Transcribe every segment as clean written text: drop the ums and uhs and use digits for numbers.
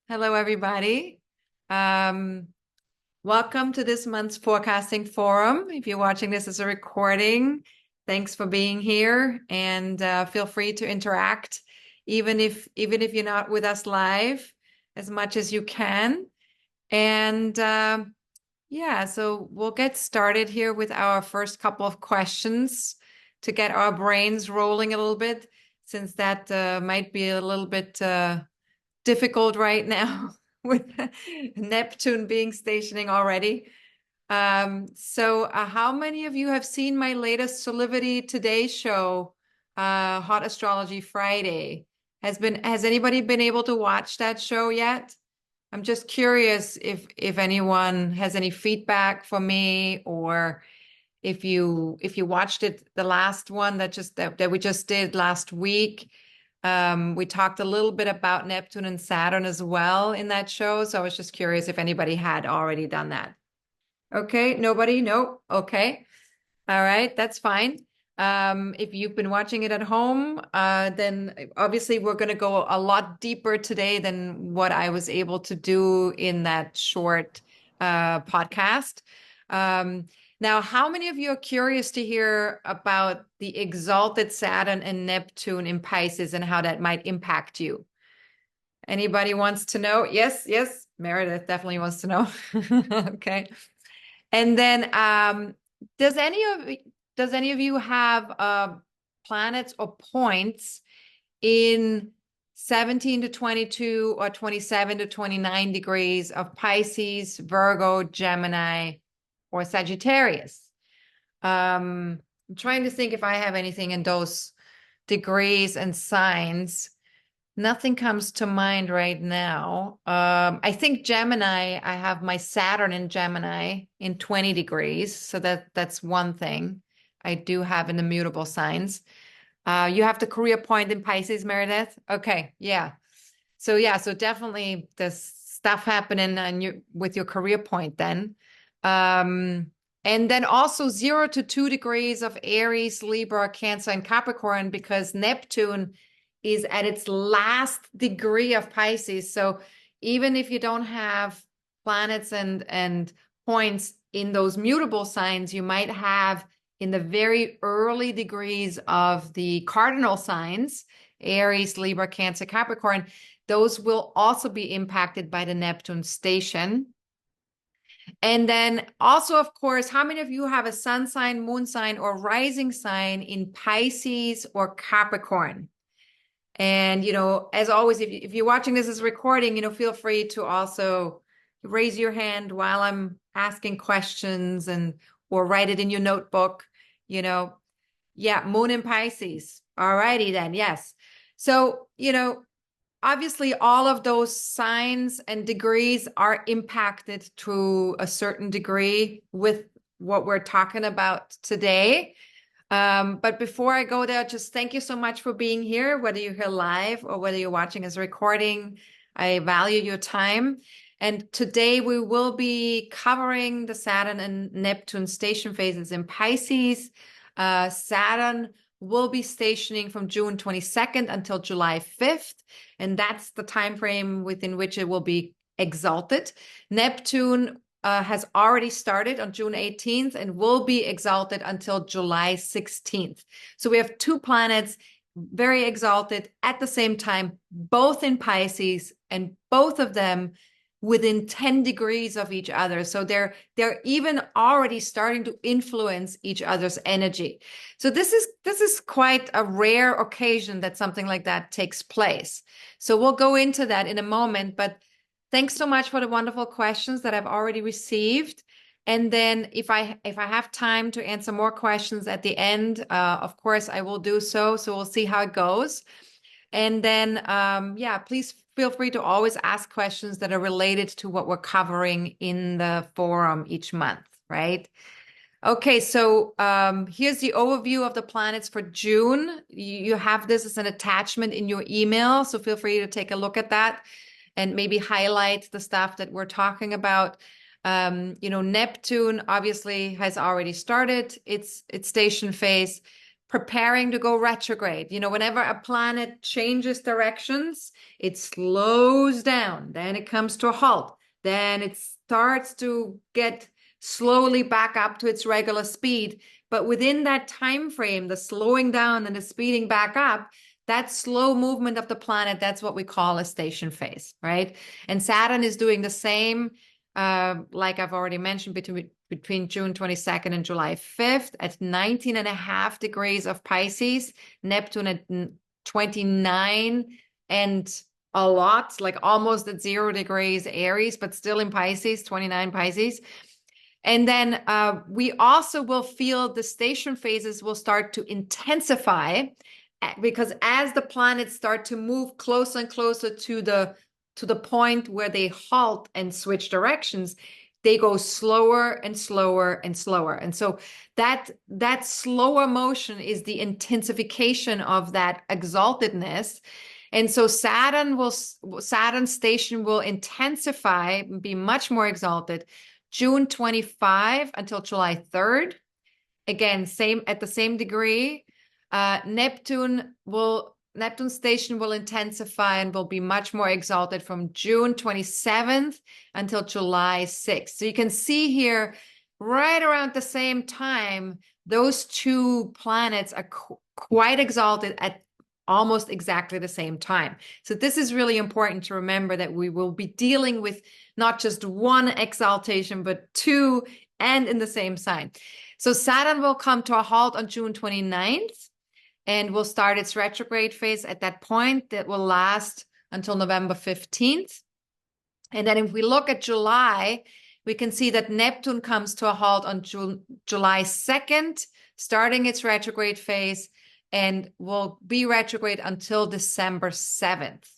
Hello, everybody. Um, Welcome to this month's forecasting forum. If you're watching this as a recording, thanks for being here, and feel free to interact, even if you're not with us live, as much as you can. And yeah, so we'll get started here with our first couple of questions to get our brains rolling a little bit, since that might be a little bit difficult right now with Neptune being stationing already. So how many of you have seen my latest Solidity Today show, Hot Astrology Friday? Has anybody been able to watch that show yet? I'm just curious if anyone has any feedback for me, or if you watched it, the last one that we just did last week. We talked a little bit about Neptune and Saturn as well in that show. So I was just curious if anybody had already done that. Okay, nobody? No. Okay. All right, that's fine. If you've been watching it at home, then obviously we're going to go a lot deeper today than what I was able to do in that short podcast. Um, Now, how many of you are curious to hear about the exalted Saturn and Neptune in Pisces and how that might impact you? Anybody wants to know? Yes, yes. Meredith definitely wants to know. Okay. And then does any of does any of you have planets or points in 17 to 22 or 27 to 29 degrees of Pisces, Virgo, Gemini, or Sagittarius? I'm trying to think if I have anything in those degrees and signs. Nothing comes to mind right now. I think Gemini, I have my Saturn in Gemini in 20 degrees. So that's one thing I do have in the mutable signs. You have the career point in Pisces, Meredith? Okay, yeah. So definitely there's stuff happening with your career point then. Um, and then also 0 to 2 degrees of Aries, Libra, Cancer, and Capricorn, because Neptune is at its last degree of Pisces. So even if you don't have planets and points in those mutable signs, you might have in the very early degrees of the cardinal signs, Aries, Libra, Cancer, Capricorn, those will also be impacted by the Neptune station. And then also, of course, how many of you have a sun sign, moon sign, or rising sign in Pisces or Capricorn? And, as always, if you're watching this as recording, feel free to also raise your hand while I'm asking questions or write it in your notebook, Yeah, moon in Pisces. All righty then. Yes. So, obviously all of those signs and degrees are impacted to a certain degree with what we're talking about today. But before I go there, just thank you so much for being here, whether you're here live or whether you're watching as a recording. I value your time. And today we will be covering the Saturn and Neptune station phases in Pisces. Saturn will be stationing from June 22nd until July 5th. And that's the time frame within which it will be exalted. Neptune has already started on June 18th and will be exalted until July 16th. So we have two planets very exalted at the same time, both in Pisces, and both of them within 10 degrees of each other. So they're even already starting to influence each other's energy. So this is quite a rare occasion that something like that takes place. So we'll go into that in a moment, but thanks so much for the wonderful questions that I've already received. And then if I have time to answer more questions at the end, of course I will do so. So we'll see how it goes. And then, yeah, please feel free to always ask questions that are related to what we're covering in the forum each month, right? Okay, so here's the overview of the planets for June. You have this as an attachment in your email, so feel free to take a look at that and maybe highlight the stuff that we're talking about. Neptune obviously has already started its station phase. preparing to go retrograde. You know, whenever a planet changes directions, it slows down, then it comes to a halt, then it starts to get slowly back up to its regular speed. But within that time frame, the slowing down and the speeding back up, that slow movement of the planet, that's what we call a station phase, right? And Saturn is doing the same, like I've already mentioned, between June 22nd and July 5th at 19.5 degrees of Pisces, Neptune at 29 and a lot, like almost at 0 degrees Aries, but still in Pisces, 29 Pisces. And then we also will feel the station phases will start to intensify, because as the planets start to move closer and closer to the point where they halt and switch directions, they go slower and slower and slower. And so that slower motion is the intensification of that exaltedness. And so Saturn's station will intensify, be much more exalted, June 25 until July 3rd. Again, at the same degree. Neptune's station will intensify and will be much more exalted from June 27th until July 6th. So you can see here, right around the same time, those two planets are quite exalted at almost exactly the same time. So this is really important to remember, that we will be dealing with not just one exaltation, but two, and in the same sign. So Saturn will come to a halt on June 29th and will start its retrograde phase at that point, that will last until November 15th. And then if we look at July, we can see that Neptune comes to a halt on July 2nd, starting its retrograde phase, and will be retrograde until December 7th.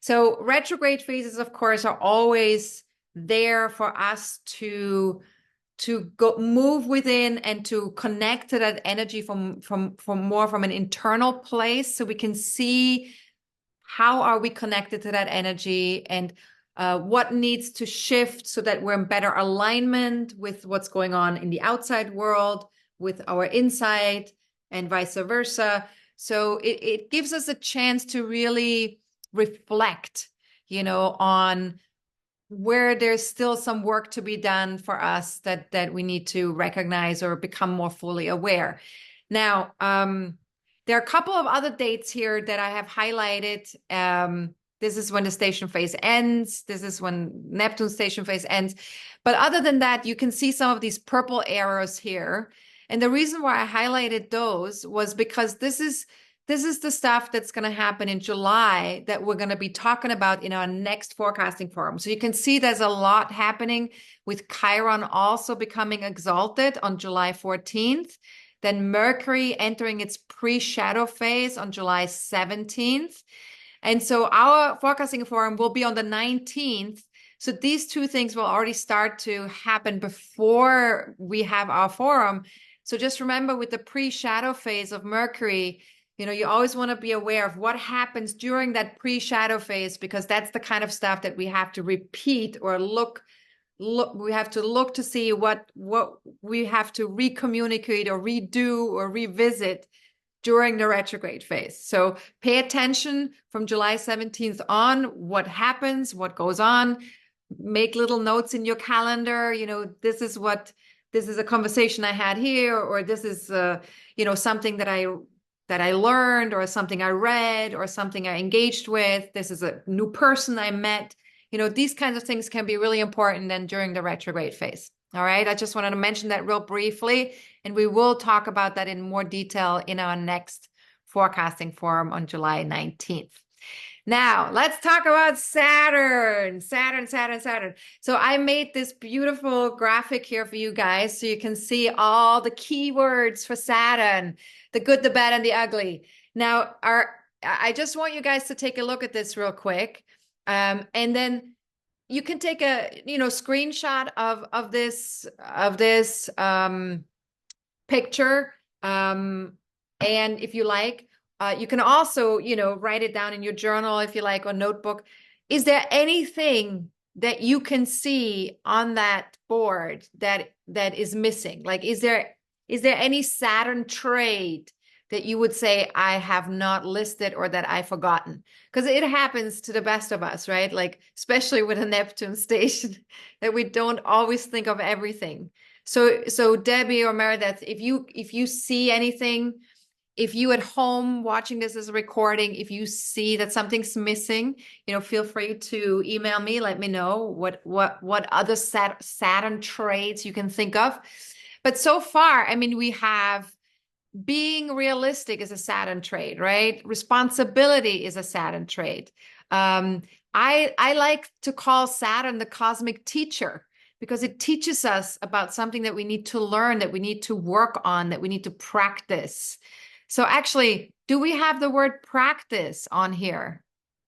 So retrograde phases, of course, are always there for us to go move within and to connect to that energy from more from an internal place, so we can see how are we connected to that energy, and what needs to shift so that we're in better alignment with what's going on in the outside world, with our inside, and vice versa. So it gives us a chance to really reflect, on where there's still some work to be done for us, that we need to recognize or become more fully aware. Now, there are a couple of other dates here that I have highlighted. This is when the station phase ends. This is when Neptune's station phase ends. But other than that, you can see some of these purple arrows here. And the reason why I highlighted those was because this is the stuff that's going to happen in July that we're going to be talking about in our next forecasting forum. So you can see there's a lot happening with Chiron also becoming exalted on July 14th. Then Mercury entering its pre-shadow phase on July 17th. And so our forecasting forum will be on the 19th. So these two things will already start to happen before we have our forum. So just remember, with the pre-shadow phase of Mercury, you always want to be aware of what happens during that pre-shadow phase, because that's the kind of stuff that we have to repeat or look. We have to look to see what we have to recommunicate or redo or revisit during the retrograde phase. So pay attention from July 17th on, what happens, what goes on. Make little notes in your calendar. This is a conversation I had here, or this is something that I learned, or something I read, or something I engaged with. This is a new person I met. These kinds of things can be really important then during the retrograde phase. All right. I just wanted to mention that real briefly, and we will talk about that in more detail in our next forecasting forum on July 19th. Now, let's talk about Saturn. So I made this beautiful graphic here for you guys, so you can see all the keywords for Saturn, the good, the bad, and the ugly. Now, I just want you guys to take a look at this real quick. And then you can take a screenshot of this picture. And if you like, you can also, write it down in your journal if you like, or notebook. Is there anything that you can see on that board that is missing? Like, is there any Saturn trait that you would say, I have not listed or that I've forgotten? Because it happens to the best of us, right? Like, especially with a Neptune station, that we don't always think of everything. So Debbie or Meredith, if you see anything, if you at home watching this as a recording, if you see that something's missing, feel free to email me, let me know what other Saturn traits you can think of. But so far, I mean, we have being realistic is a Saturn trait, right? Responsibility is a Saturn trait. I like to call Saturn the cosmic teacher, because it teaches us about something that we need to learn, that we need to work on, that we need to practice. So actually, do we have the word practice on here?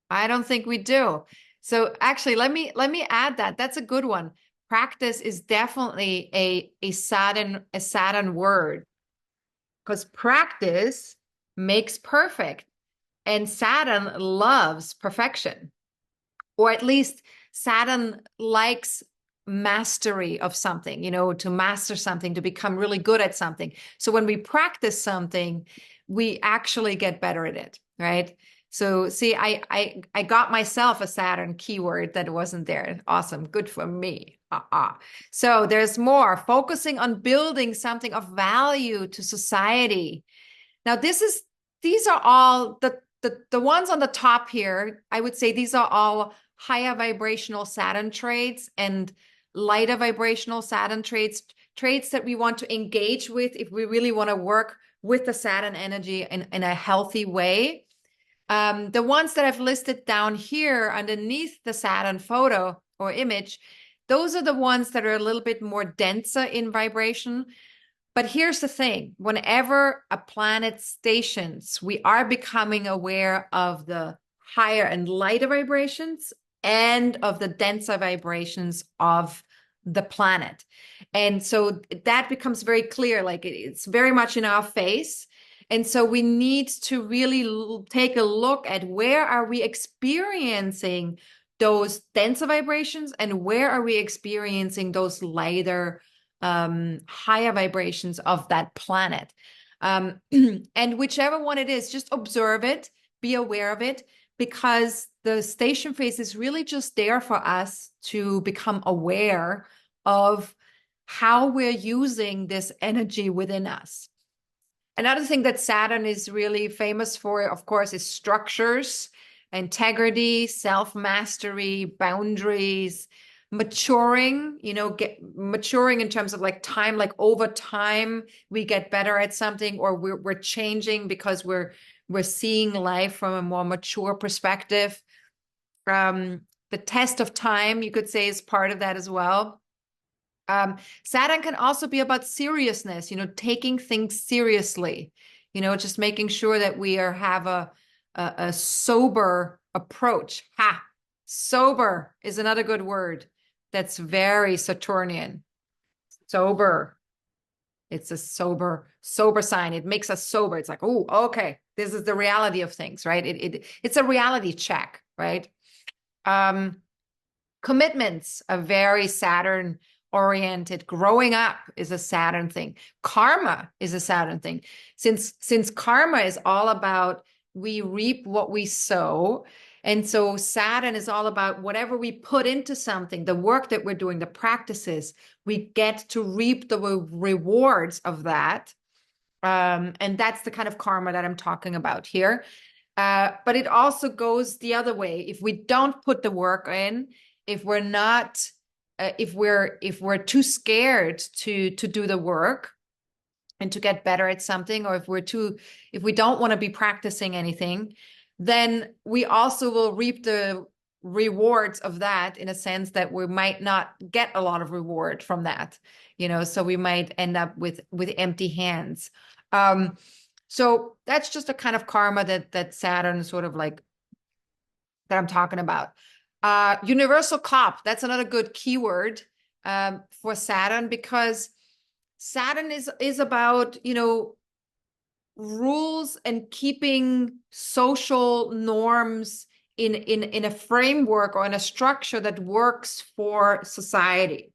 I don't think we do. So actually, let me add that. That's a good one. Practice is definitely a Saturn word, because practice makes perfect, and Saturn loves perfection, or at least Saturn likes mastery of something, to master something, to become really good at something. So when we practice something, we actually get better at it, right? So see, I got myself a Saturn keyword that wasn't there. Awesome. Good for me. So there's more. Focusing on building something of value to society. Now, these are all the ones on the top here. I would say these are all higher vibrational Saturn traits and lighter vibrational Saturn traits that we want to engage with if we really want to work with the Saturn energy in a healthy way. The ones that I've listed down here underneath the Saturn photo or image, those are the ones that are a little bit more denser in vibration. But here's the thing, whenever a planet stations, we are becoming aware of the higher and lighter vibrations and of the denser vibrations of the planet. And so that becomes very clear, like it's very much in our face. And so we need to really take a look at where are we experiencing those denser vibrations and where are we experiencing those lighter, higher vibrations of that planet. And whichever one it is, just observe it, be aware of it, because the station phase is really just there for us to become aware of how we're using this energy within us. Another thing that Saturn is really famous for, of course, is structures, integrity, self-mastery, boundaries, maturing, maturing in terms of like time, like over time, we get better at something, or we're changing because we're seeing life from a more mature perspective. The test of time, you could say, is part of that as well. Saturn can also be about seriousness, taking things seriously, just making sure that we have a sober approach. Sober is another good word that's very Saturnian. Sober. It's a sober sign. It makes us sober. It's like, oh, okay, this is the reality of things, right? It's a reality check, right? Commitments are very Saturn oriented. Growing up is a Saturn thing. Karma is a Saturn thing. Since karma is all about we reap what we sow, and so Saturn is all about whatever we put into something, the work that we're doing, the practices, we get to reap the rewards of that. And that's the kind of karma that I'm talking about here. But it also goes the other way. If we don't put the work in, if we're not, if we're too scared to do the work and to get better at something, or if we don't want to be practicing anything, then we also will reap the rewards of that, in a sense that we might not get a lot of reward from that, so we might end up with empty hands. So that's just a kind of karma that Saturn sort of like, that I'm talking about. Universal cop, that's another good keyword for Saturn, because Saturn is about, rules and keeping social norms in a framework or in a structure that works for society.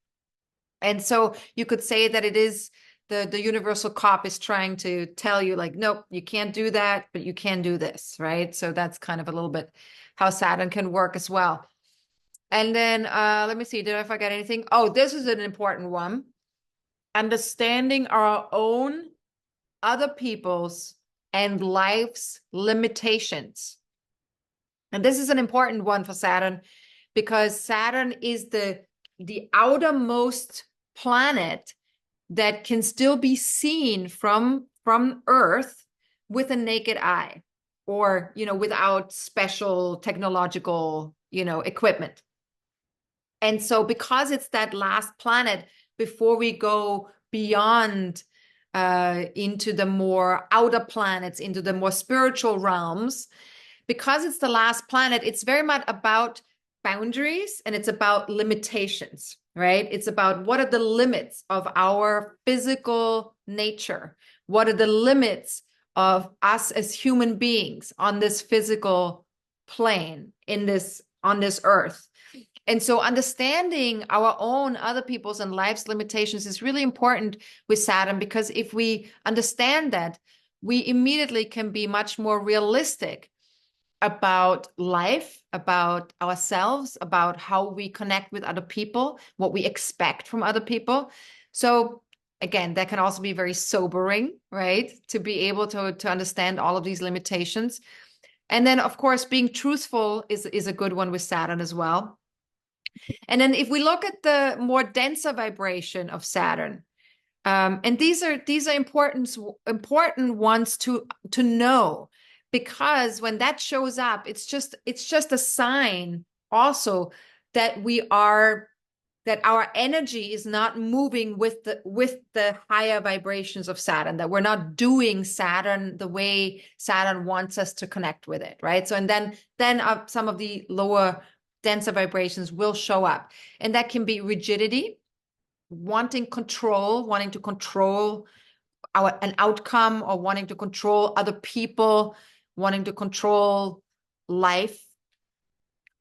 And so you could say that it is the universal cop is trying to tell you like, nope, you can't do that, but you can do this, right? So that's kind of a little bit how Saturn can work as well. And then let me see, did I forget anything? Oh, this is an important one. Understanding our own, other people's, and life's limitations. And this is an important one for Saturn because Saturn is the outermost planet that can still be seen from Earth with a naked eye, or, you know, without special technological, you know, equipment. And so because it's that last planet before we go beyond into the more outer planets, into the more spiritual realms, because it's the last planet, it's very much about boundaries and it's about limitations, right? It's about what are the limits of our physical nature? What are the limits of us as human beings on this physical plane, on this earth? And so understanding our own, other people's, and life's limitations is really important with Saturn, because if we understand that, we immediately can be much more realistic about life, about ourselves, about how we connect with other people, what we expect from other people. So again, that can also be very sobering, right? To be able to understand all of these limitations. And then, of course, being truthful is a good one with Saturn as well. And then if we look at the more denser vibration of Saturn, and these are important ones to know, because when that shows up, it's just a sign also that that our energy is not moving with the higher vibrations of Saturn, that we're not doing Saturn the way Saturn wants us to connect with it, right? So, and then some of the lower denser vibrations will show up, and that can be rigidity, wanting to control an outcome, or wanting to control other people, wanting to control life.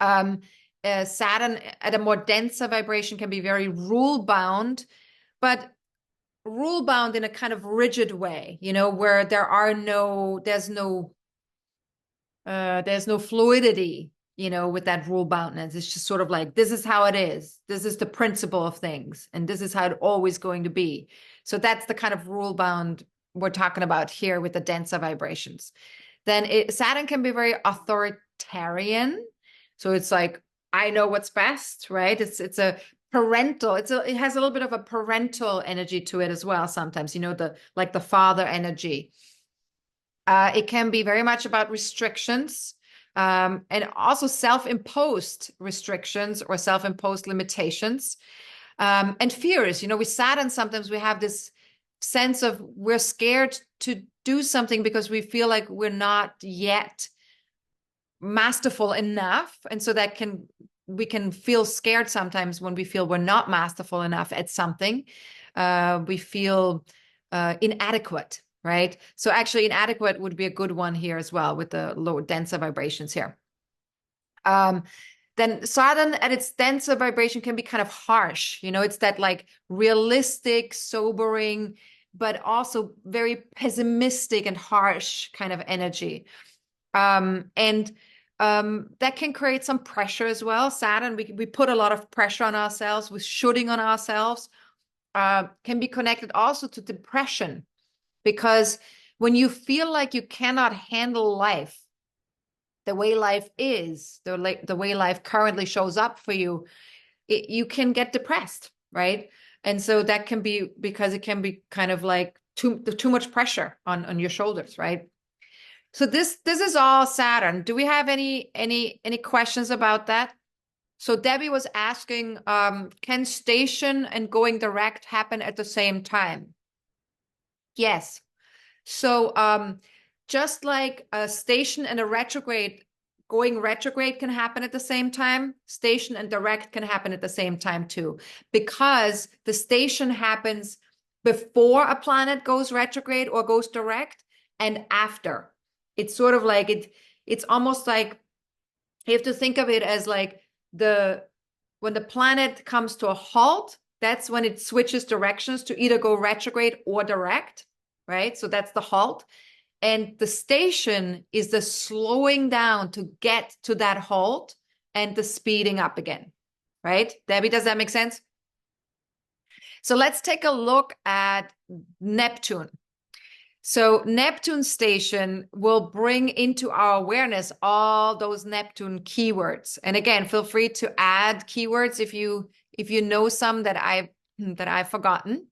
Saturn at a more denser vibration can be very rule bound, but rule bound in a kind of rigid way, you know, where there's no fluidity, you know, with that rule boundness. It's just sort of like, this is how it is. This is the principle of things, and this is how it's always going to be. So that's the kind of rule bound we're talking about here with the denser vibrations. Then Saturn can be very authoritarian. So it's like, I know what's best, right? It's a parental, it has a little bit of a parental energy to it as well sometimes, you know, the father energy. It can be very much about restrictions, and also self-imposed restrictions or self-imposed limitations, and fears. You know, with Saturn, sometimes we have this sense of we're scared to do something because we feel like we're not yet masterful enough. And so we can feel scared sometimes when we feel we're not masterful enough at something. We feel inadequate. Right? So actually inadequate would be a good one here as well with the low denser vibrations here. Then Saturn at its denser vibration can be kind of harsh. You know, it's that like realistic, sobering, but also very pessimistic and harsh kind of energy. And that can create some pressure as well. Saturn, we put a lot of pressure on ourselves, with shooting on ourselves, can be connected also to depression. Because when you feel like you cannot handle life, the way life is, the way life currently shows up for you, you can get depressed, right? And so that can be because it can be kind of like too much pressure on your shoulders, right? So this is all Saturn. Do we have any questions about that? So Debbie was asking, can station and going direct happen at the same time? Yes. So just like a station and a retrograde, going retrograde can happen at the same time, station and direct can happen at the same time too, because the station happens before a planet goes retrograde or goes direct, and after. It's sort of like it's almost like you have to think of it as like when the planet comes to a halt, that's when it switches directions to either go retrograde or direct, right? So that's the halt. And the station is the slowing down to get to that halt and the speeding up again, right? Debbie, does that make sense? So let's take a look at Neptune. So Neptune station will bring into our awareness all those Neptune keywords. And again, feel free to add keywords if you know some that I've forgotten.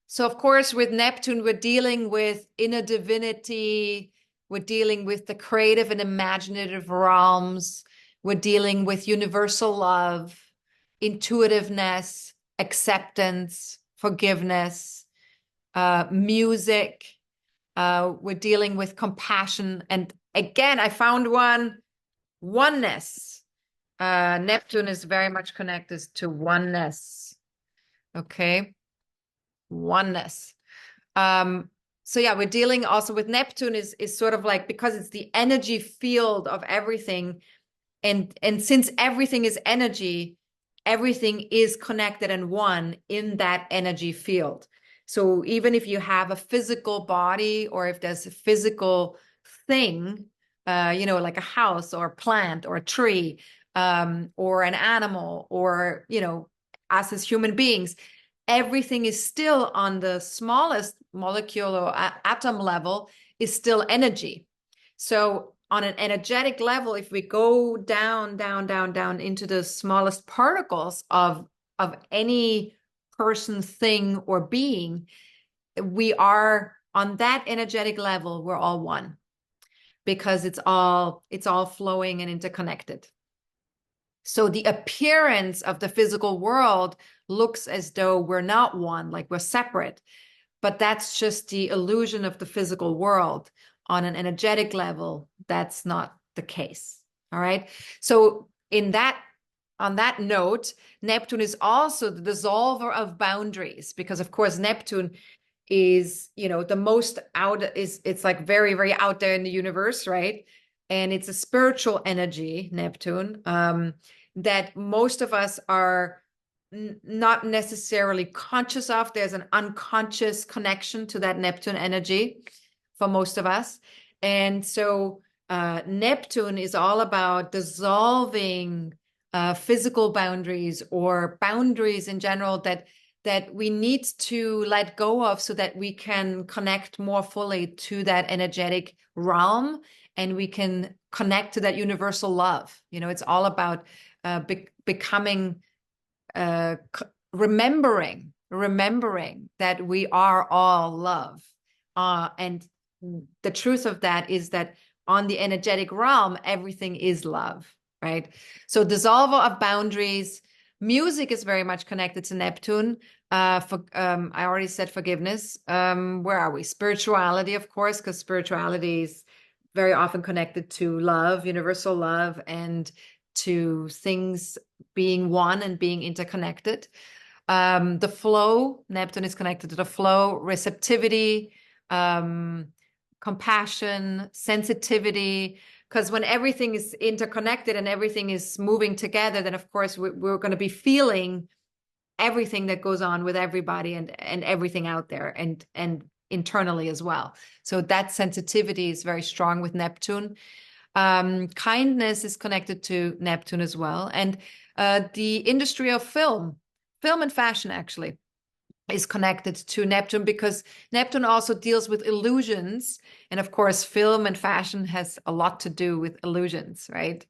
So of course, with Neptune, we're dealing with inner divinity. We're dealing with the creative and imaginative realms. We're dealing with universal love, intuitiveness, acceptance, forgiveness, music. We're dealing with compassion. And again, I found oneness. Neptune is very much connected to oneness. Okay. Oneness. So yeah, we're dealing also with Neptune is sort of like, because it's the energy field of everything. And since everything is energy, everything is connected and one in that energy field. So even if you have a physical body, or if there's a physical thing, like a house or a plant or a tree, or an animal, or, us as human beings, everything is still on the smallest molecule or atom level is still energy. So on an energetic level, if we go down into the smallest particles of any person, thing, or being, we are on that energetic level, we're all one, because it's all flowing and interconnected. So the appearance of the physical world looks as though we're not one, like we're separate, but that's just the illusion of the physical world. On an energetic level, that's not the case. All right. So on that note, Neptune is also the dissolver of boundaries, because of course Neptune is, the most it's like very, very out there in the universe, right? And it's a spiritual energy, Neptune, that most of us are not necessarily conscious of. There's an unconscious connection to that Neptune energy for most of us. And so Neptune is all about dissolving physical boundaries, or boundaries in general that we need to let go of, so that we can connect more fully to that energetic realm, and we can connect to that universal love. It's all about becoming, remembering that we are all love. And the truth of that is that on the energetic realm, everything is love, right? So dissolver of boundaries. Music is very much connected to Neptune. I already said forgiveness. Where are we? Spirituality, of course, because spirituality is very often connected to love, universal love, and to things being one and being interconnected. The flow, Neptune is connected to the flow, receptivity, compassion, sensitivity, because when everything is interconnected and everything is moving together, then of course we're going to be feeling everything that goes on with everybody and everything out there, and internally as well. So that sensitivity is very strong with Neptune. Kindness is connected to Neptune as well. And the industry of film and fashion actually is connected to Neptune, because Neptune also deals with illusions. And of course, film and fashion has a lot to do with illusions, right?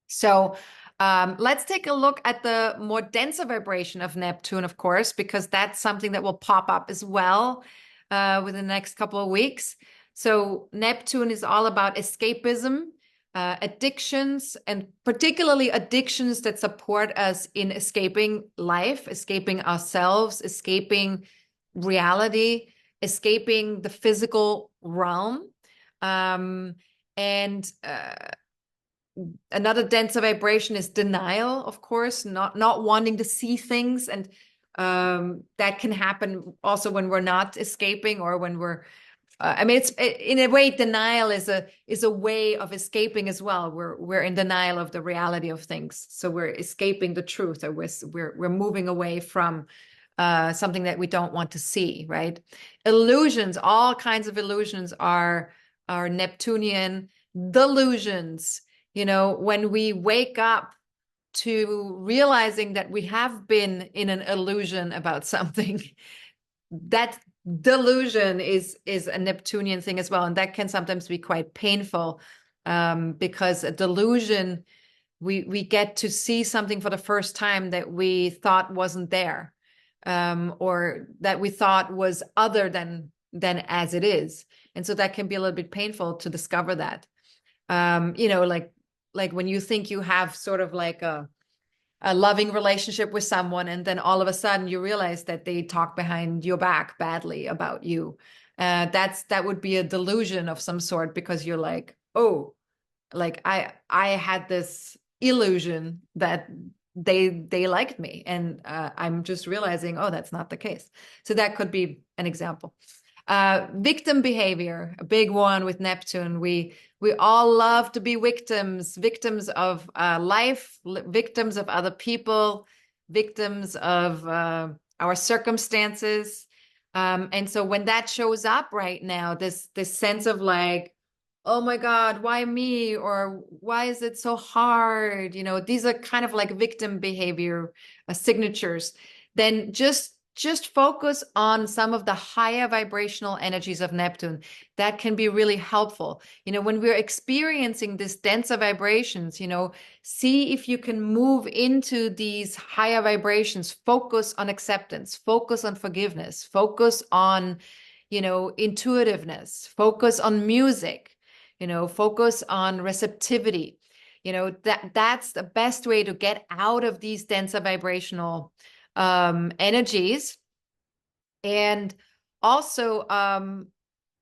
So let's take a look at the more denser vibration of Neptune, of course, because that's something that will pop up as well within the next couple of weeks. So Neptune is all about escapism, addictions, and particularly addictions that support us in escaping life, escaping ourselves, escaping reality, escaping the physical realm. Another denser vibration is denial, of course, not wanting to see things. And that can happen also when we're not escaping, or when we're I mean, it's in a way, denial is a way of escaping as well. We're in denial of the reality of things, so we're escaping the truth, or we're moving away from something that we don't want to see, right? Illusions, all kinds of illusions are Neptunian delusions. You know, when we wake up to realizing that we have been in an illusion about something, that delusion is a Neptunian thing as well, and that can sometimes be quite painful, because a delusion, we get to see something for the first time that we thought wasn't there, or that we thought was other than as it is, and so that can be a little bit painful to discover that. You know, like when you think you have sort of like a loving relationship with someone, and then all of a sudden you realize that they talk behind your back badly about you. That would be a delusion of some sort, because you're like, oh, like I had this illusion that they liked me, and I'm just realizing, oh, that's not the case. So that could be an example. Victim behavior, a big one with Neptune. We all love to be victims of life, victims of other people, victims of our circumstances. And so when that shows up right now, this sense of like, oh my God, why me? Or why is it so hard? You know, these are kind of like victim behavior signatures. Then just focus on some of the higher vibrational energies of Neptune. That can be really helpful. You know, when we're experiencing this denser vibrations, you know, see if you can move into these higher vibrations. Focus on acceptance, focus on forgiveness, focus on, you know, intuitiveness, focus on music, you know, focus on receptivity. You know, that's the best way to get out of these denser vibrational energies. And also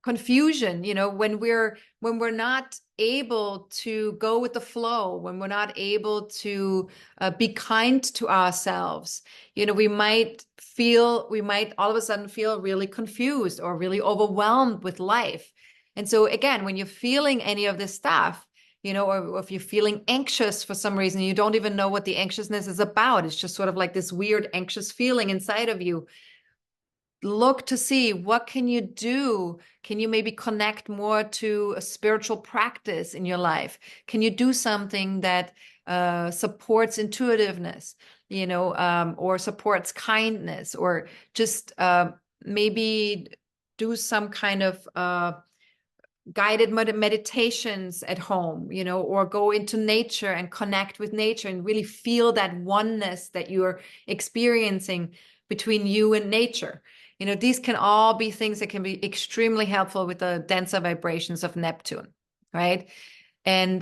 confusion, you know, when we're not able to go with the flow, when we're not able to be kind to ourselves, you know, we might all of a sudden feel really confused or really overwhelmed with life. And so again, when you're feeling any of this stuff, you know, or if you're feeling anxious for some reason, you don't even know what the anxiousness is about. It's just sort of like this weird anxious feeling inside of you. Look to see, what can you do? Can you maybe connect more to a spiritual practice in your life? Can you do something that supports intuitiveness, you know, or supports kindness, or just maybe do some kind of guided meditations at home, you know, or go into nature and connect with nature and really feel that oneness that you're experiencing between you and nature. You know, these can all be things that can be extremely helpful with the denser vibrations of Neptune, right? And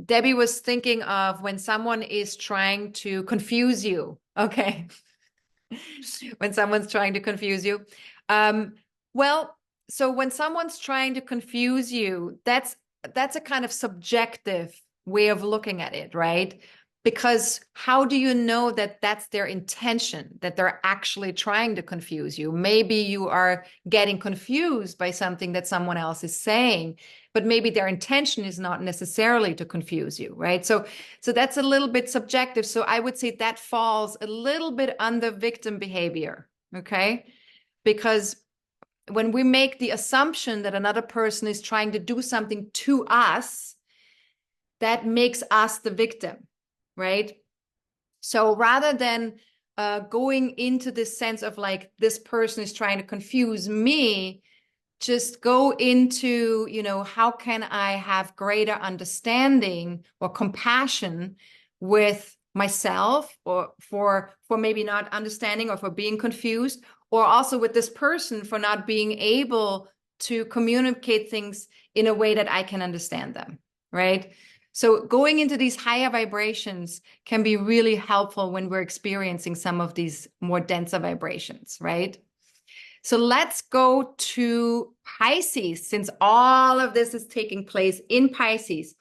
Debbie was thinking of when someone is trying to confuse you. Okay. When someone's trying to confuse you. Well, so when someone's trying to confuse you, that's a kind of subjective way of looking at it, right? Because how do you know that that's their intention, that they're actually trying to confuse you? Maybe you are getting confused by something that someone else is saying, but maybe their intention is not necessarily to confuse you, right? So that's a little bit subjective. So I would say that falls a little bit under victim behavior, okay? Because when we make the assumption that another person is trying to do something to us, that makes us the victim, right? So rather than going into this sense of like, this person is trying to confuse me, just go into, you know, how can I have greater understanding or compassion with myself, or for maybe not understanding, or for being confused, or also with this person for not being able to communicate things in a way that I can understand them, right? So going into these higher vibrations can be really helpful when we're experiencing some of these more denser vibrations, right? So let's go to Pisces, since all of this is taking place in Pisces.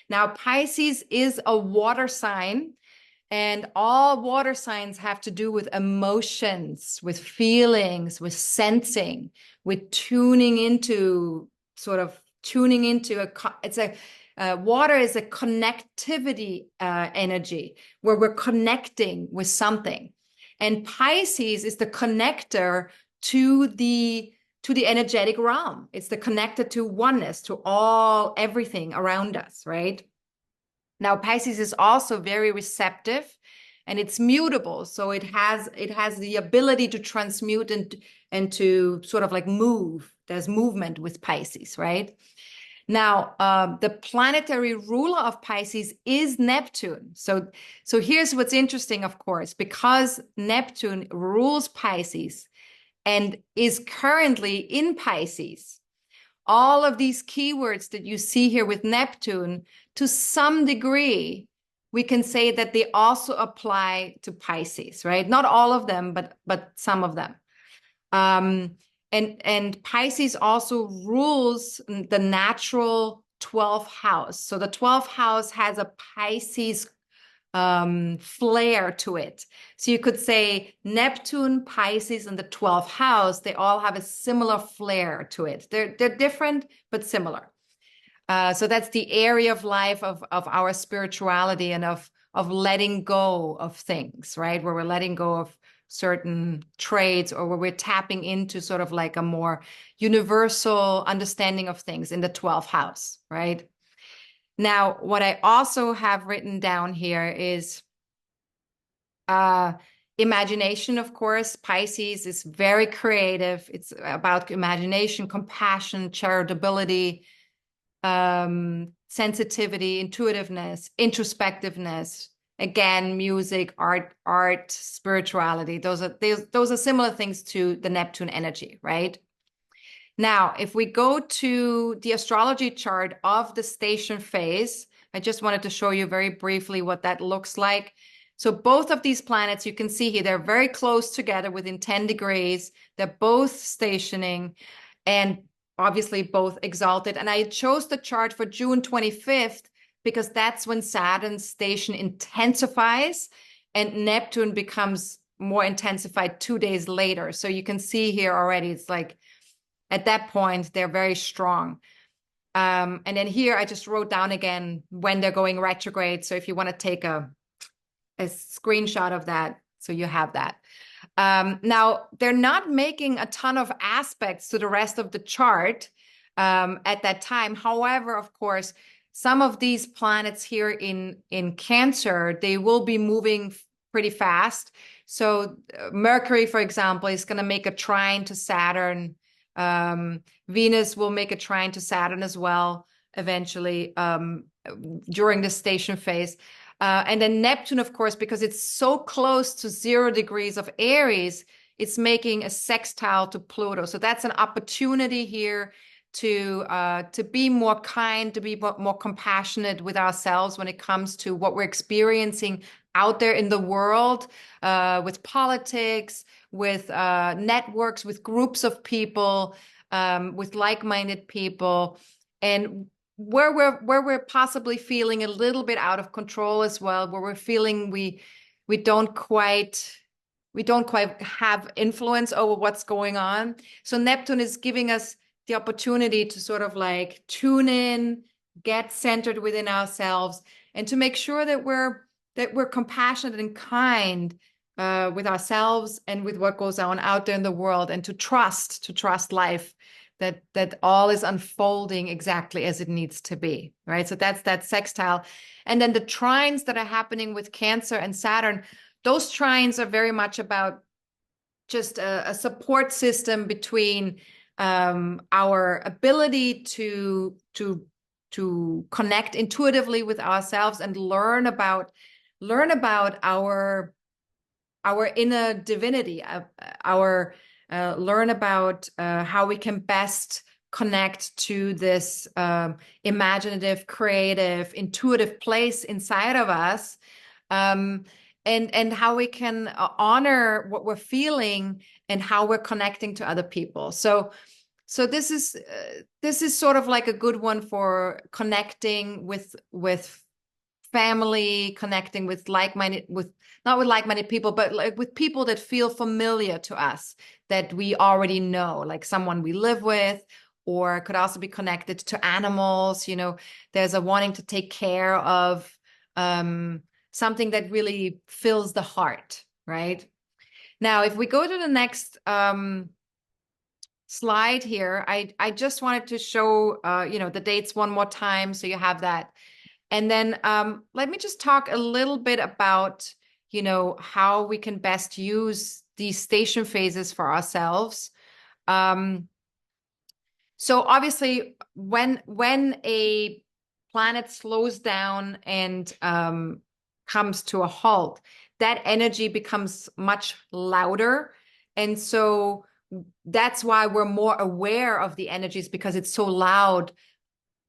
Now, Pisces is a water sign. And all water signs have to do with emotions, with feelings, with sensing, with tuning into water is a connectivity energy where we're connecting with something. And Pisces is the connector to the energetic realm. It's the connector to oneness, to everything around us, right? Now, Pisces is also very receptive and it's mutable. So it has the ability to transmute and to sort of like move. There's movement with Pisces, right? Now, the planetary ruler of Pisces is Neptune. So here's what's interesting, of course, because Neptune rules Pisces and is currently in Pisces. All of these keywords that you see here with Neptune, to some degree, we can say that they also apply to Pisces, right? Not all of them, but some of them. And Pisces also rules the natural 12th house. So the 12th house has a Pisces flair to it. So you could say Neptune, Pisces, and the 12th house, they all have a similar flair to it. They're different, but similar. So that's the area of life of our spirituality and of letting go of things, right? Where we're letting go of certain traits, or where we're tapping into sort of like a more universal understanding of things in the 12th house, right? Now, what I also have written down here is imagination, of course. Pisces is very creative. It's about imagination, compassion, charitability, sensitivity, intuitiveness, introspectiveness. Again, music, art, spirituality. Those are similar things to the Neptune energy, right? Now, if we go to the astrology chart of the station phase, I just wanted to show you very briefly what that looks like. So both of these planets, you can see here, they're very close together within 10 degrees. They're both stationing and obviously both exalted. And I chose the chart for June 25th because that's when Saturn's station intensifies and Neptune becomes more intensified 2 days later. So you can see here already, it's like at that point, they're very strong. And then here I just wrote down again when they're going retrograde. So if you want to take a screenshot of that, so you have that. Now, they're not making a ton of aspects to the rest of the chart at that time. However, of course, some of these planets here in Cancer, they will be moving pretty fast. So Mercury, for example, is going to make a trine to Saturn. Venus will make a trine to Saturn as well, eventually, during the station phase. And then Neptune, of course, because it's so close to 0 degrees of Aries, it's making a sextile to Pluto. So that's an opportunity here to be more kind, to be more compassionate with ourselves when it comes to what we're experiencing out there in the world, with politics, with networks, with groups of people, with like-minded people, and where we're possibly feeling a little bit out of control as well, where we're feeling we don't quite have influence over what's going on. So Neptune is giving us the opportunity to sort of like tune in, get centered within ourselves, and to make sure that we're compassionate and kind with ourselves and with what goes on out there in the world, and to trust life, that all is unfolding exactly as it needs to be, right? So that's that sextile. And then the trines that are happening with Cancer and Saturn, those trines are very much about just a support system between our ability to connect intuitively with ourselves and learn about our inner divinity, learn about how we can best connect to this imaginative, creative, intuitive place inside of us, and how we can honor what we're feeling and how we're connecting to other people. So this is sort of like a good one for connecting with family, connecting with like-minded, not with like-minded people, but like with people that feel familiar to us, that we already know, like someone we live with, or could also be connected to animals. There's a wanting to take care of something that really fills the heart, right? Now, if we go to the next slide here, I just wanted to show, the dates one more time, so you have that. And then let me just talk a little bit about, how we can best use these station phases for ourselves. So obviously, when a planet slows down and comes to a halt, that energy becomes much louder. And so that's why we're more aware of the energies, because it's so loud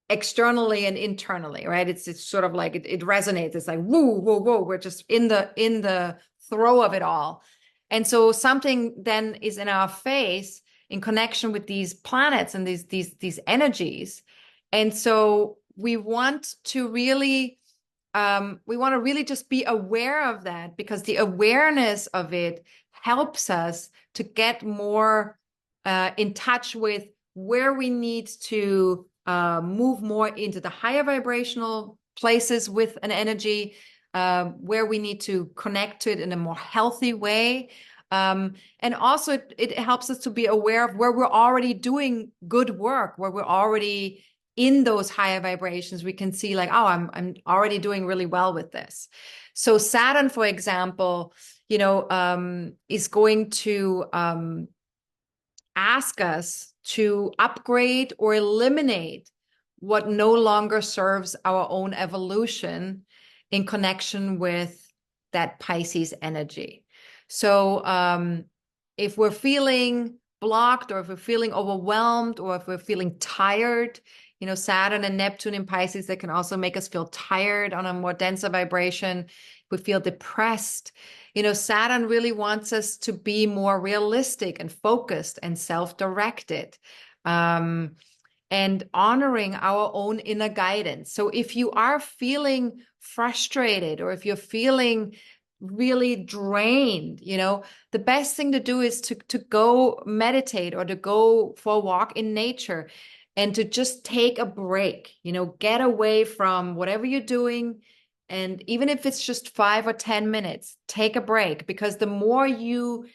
externally and internally, right? It's sort of like it resonates. It's like, whoa, whoa, whoa. We're just in the throe of it all. And so something then is in our face in connection with these planets and these energies. And so we want to really just be aware of that, because the awareness of it helps us to get more in touch with where we need to move more into the higher vibrational places with an energy, where we need to connect to it in a more healthy way. And also it helps us to be aware of where we're already doing good work, where we're already in those higher vibrations. We can see like, oh, I'm already doing really well with this. So Saturn, for example, is going to ask us to upgrade or eliminate what no longer serves our own evolution in connection with that Pisces energy. So if we're feeling blocked, or if we're feeling overwhelmed, or if we're feeling tired, Saturn and Neptune in Pisces, that can also make us feel tired on a more denser vibration. If we feel depressed, Saturn really wants us to be more realistic and focused and self-directed, and honoring our own inner guidance. So if you are feeling frustrated, or if you're feeling really drained, the best thing to do is to go meditate, or to go for a walk in nature, and to just take a break, get away from whatever you're doing. And even if it's just 5 or 10 minutes, take a break, because the more you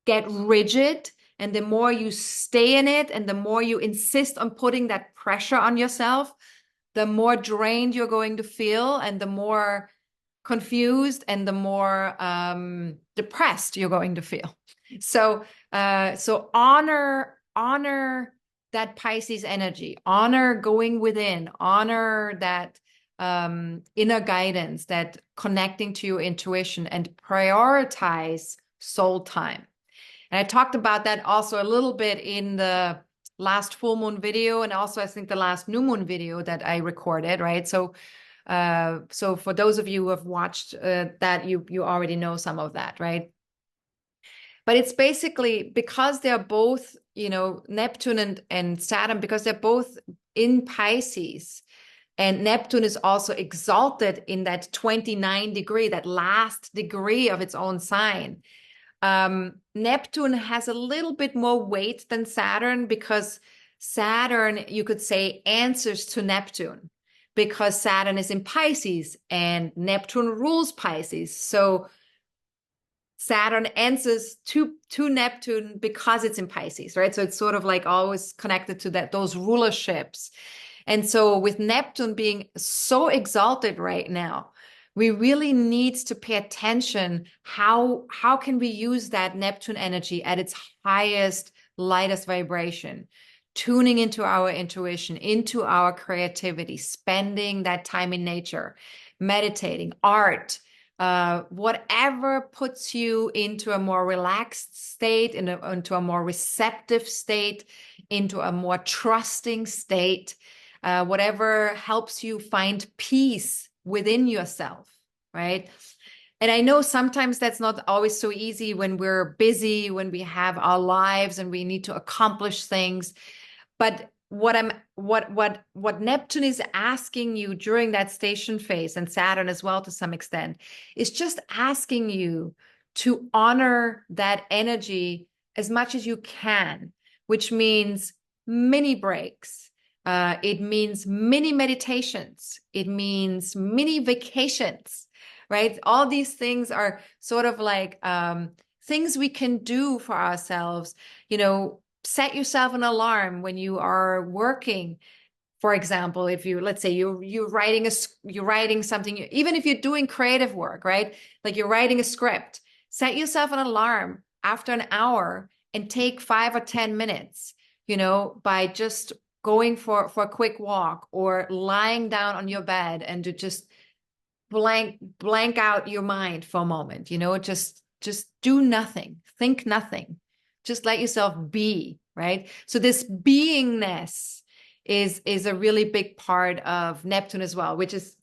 get rigid and the more you stay in it, and the more you insist on putting that pressure on yourself, the more drained you're going to feel, and the more confused and the more depressed you're going to feel. So honor that Pisces energy, honor going within, honor that inner guidance, that connecting to your intuition, and prioritize soul time. And I talked about that also a little bit in the last full moon video, and also I think the last new moon video that I recorded, right? So for those of you who have watched that, you already know some of that, right? But it's basically because they're both, Neptune and Saturn, because they're both in Pisces, and Neptune is also exalted in that 29 degree, that last degree of its own sign. Neptune has a little bit more weight than Saturn, because Saturn, you could say, answers to Neptune, because Saturn is in Pisces and Neptune rules Pisces. So Saturn answers to Neptune because it's in Pisces, right? So it's sort of like always connected to those rulerships. And so with Neptune being so exalted right now, we really need to pay attention. How can we use that Neptune energy at its highest, lightest vibration? Tuning into our intuition, into our creativity, spending that time in nature, meditating, art, whatever puts you into a more relaxed state, into a more receptive state, into a more trusting state, whatever helps you find peace within yourself, right? And I know sometimes that's not always so easy when we're busy, when we have our lives and we need to accomplish things. But what Neptune is asking you during that station phase, and Saturn as well to some extent, is just asking you to honor that energy as much as you can, which means mini breaks. It means mini meditations. It means mini vacations, right? All these things are sort of like things we can do for ourselves. Set yourself an alarm when you are working. For example, if let's say you're writing something, even if you're doing creative work, right? Like you're writing a script, set yourself an alarm after an hour and take 5 or 10 minutes, by just going for a quick walk or lying down on your bed and to just blank out your mind for a moment, just do nothing, think nothing, just let yourself be, right? So this beingness is a really big part of Neptune as well, which is,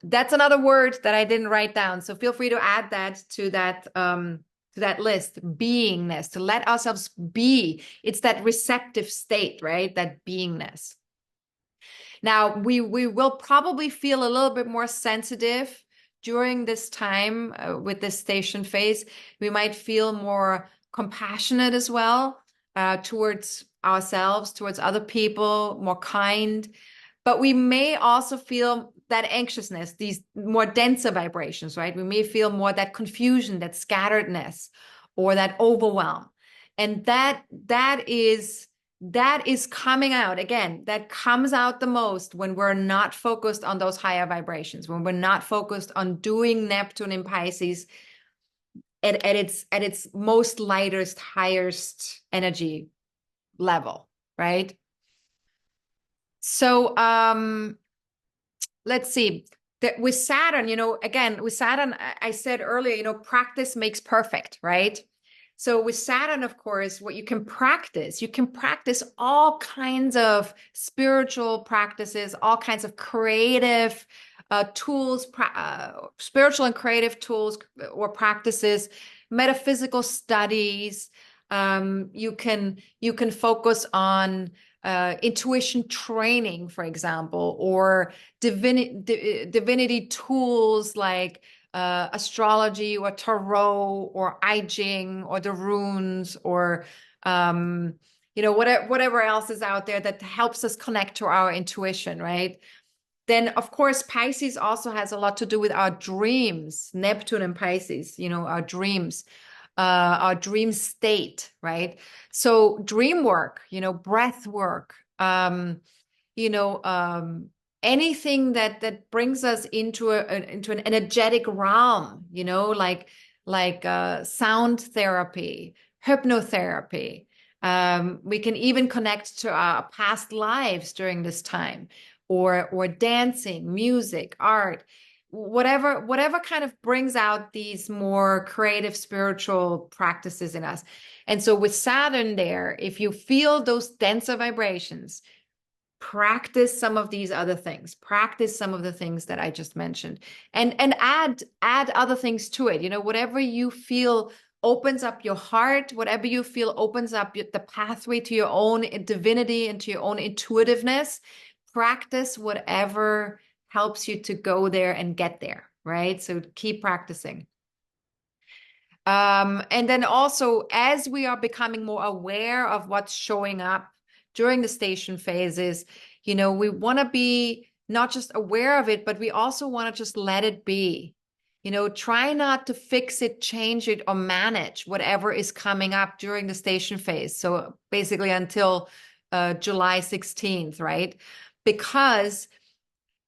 that's another word that I didn't write down. So feel free to add that to that list, beingness, to let ourselves be. It's that receptive state, right? That beingness. Now, we will probably feel a little bit more sensitive during this time with this station phase. We might feel more compassionate as well towards ourselves, towards other people, more kind. But we may also feel that anxiousness, these more denser vibrations, right? We may feel more that confusion, that scatteredness, or that overwhelm. And that is coming out again. That comes out the most when we're not focused on those higher vibrations, when we're not focused on doing Neptune in Pisces at its most lightest, highest energy level, right? So let's see. With Saturn, again, with Saturn, I said earlier, practice makes perfect, right? So with Saturn, of course, what you can practice all kinds of spiritual practices, all kinds of creative tools, spiritual and creative tools or practices, metaphysical studies. You can focus on intuition training, for example, or divinity tools like astrology or tarot or I Ching or the runes or whatever else is out there that helps us connect to our intuition, right? Then of course Pisces also has a lot to do with our dreams. Neptune and Pisces, our dreams, our dream state, right? So dream work, breath work, anything that brings us into an energetic realm, like sound therapy, hypnotherapy. We can even connect to our past lives during this time, or dancing, music, art, whatever kind of brings out these more creative spiritual practices in us. And so with Saturn there, if you feel those denser vibrations, practice some of these other things, practice some of the things that I just mentioned, and add other things to it. Whatever you feel opens up your heart, whatever you feel opens up the pathway to your own divinity and to your own intuitiveness, practice whatever helps you to go there and get there, right? So keep practicing. And then also, as we are becoming more aware of what's showing up during the station phases, we want to be not just aware of it, but we also want to just let it be. Try not to fix it, change it, or manage whatever is coming up during the station phase. So basically until July 16th, right? Because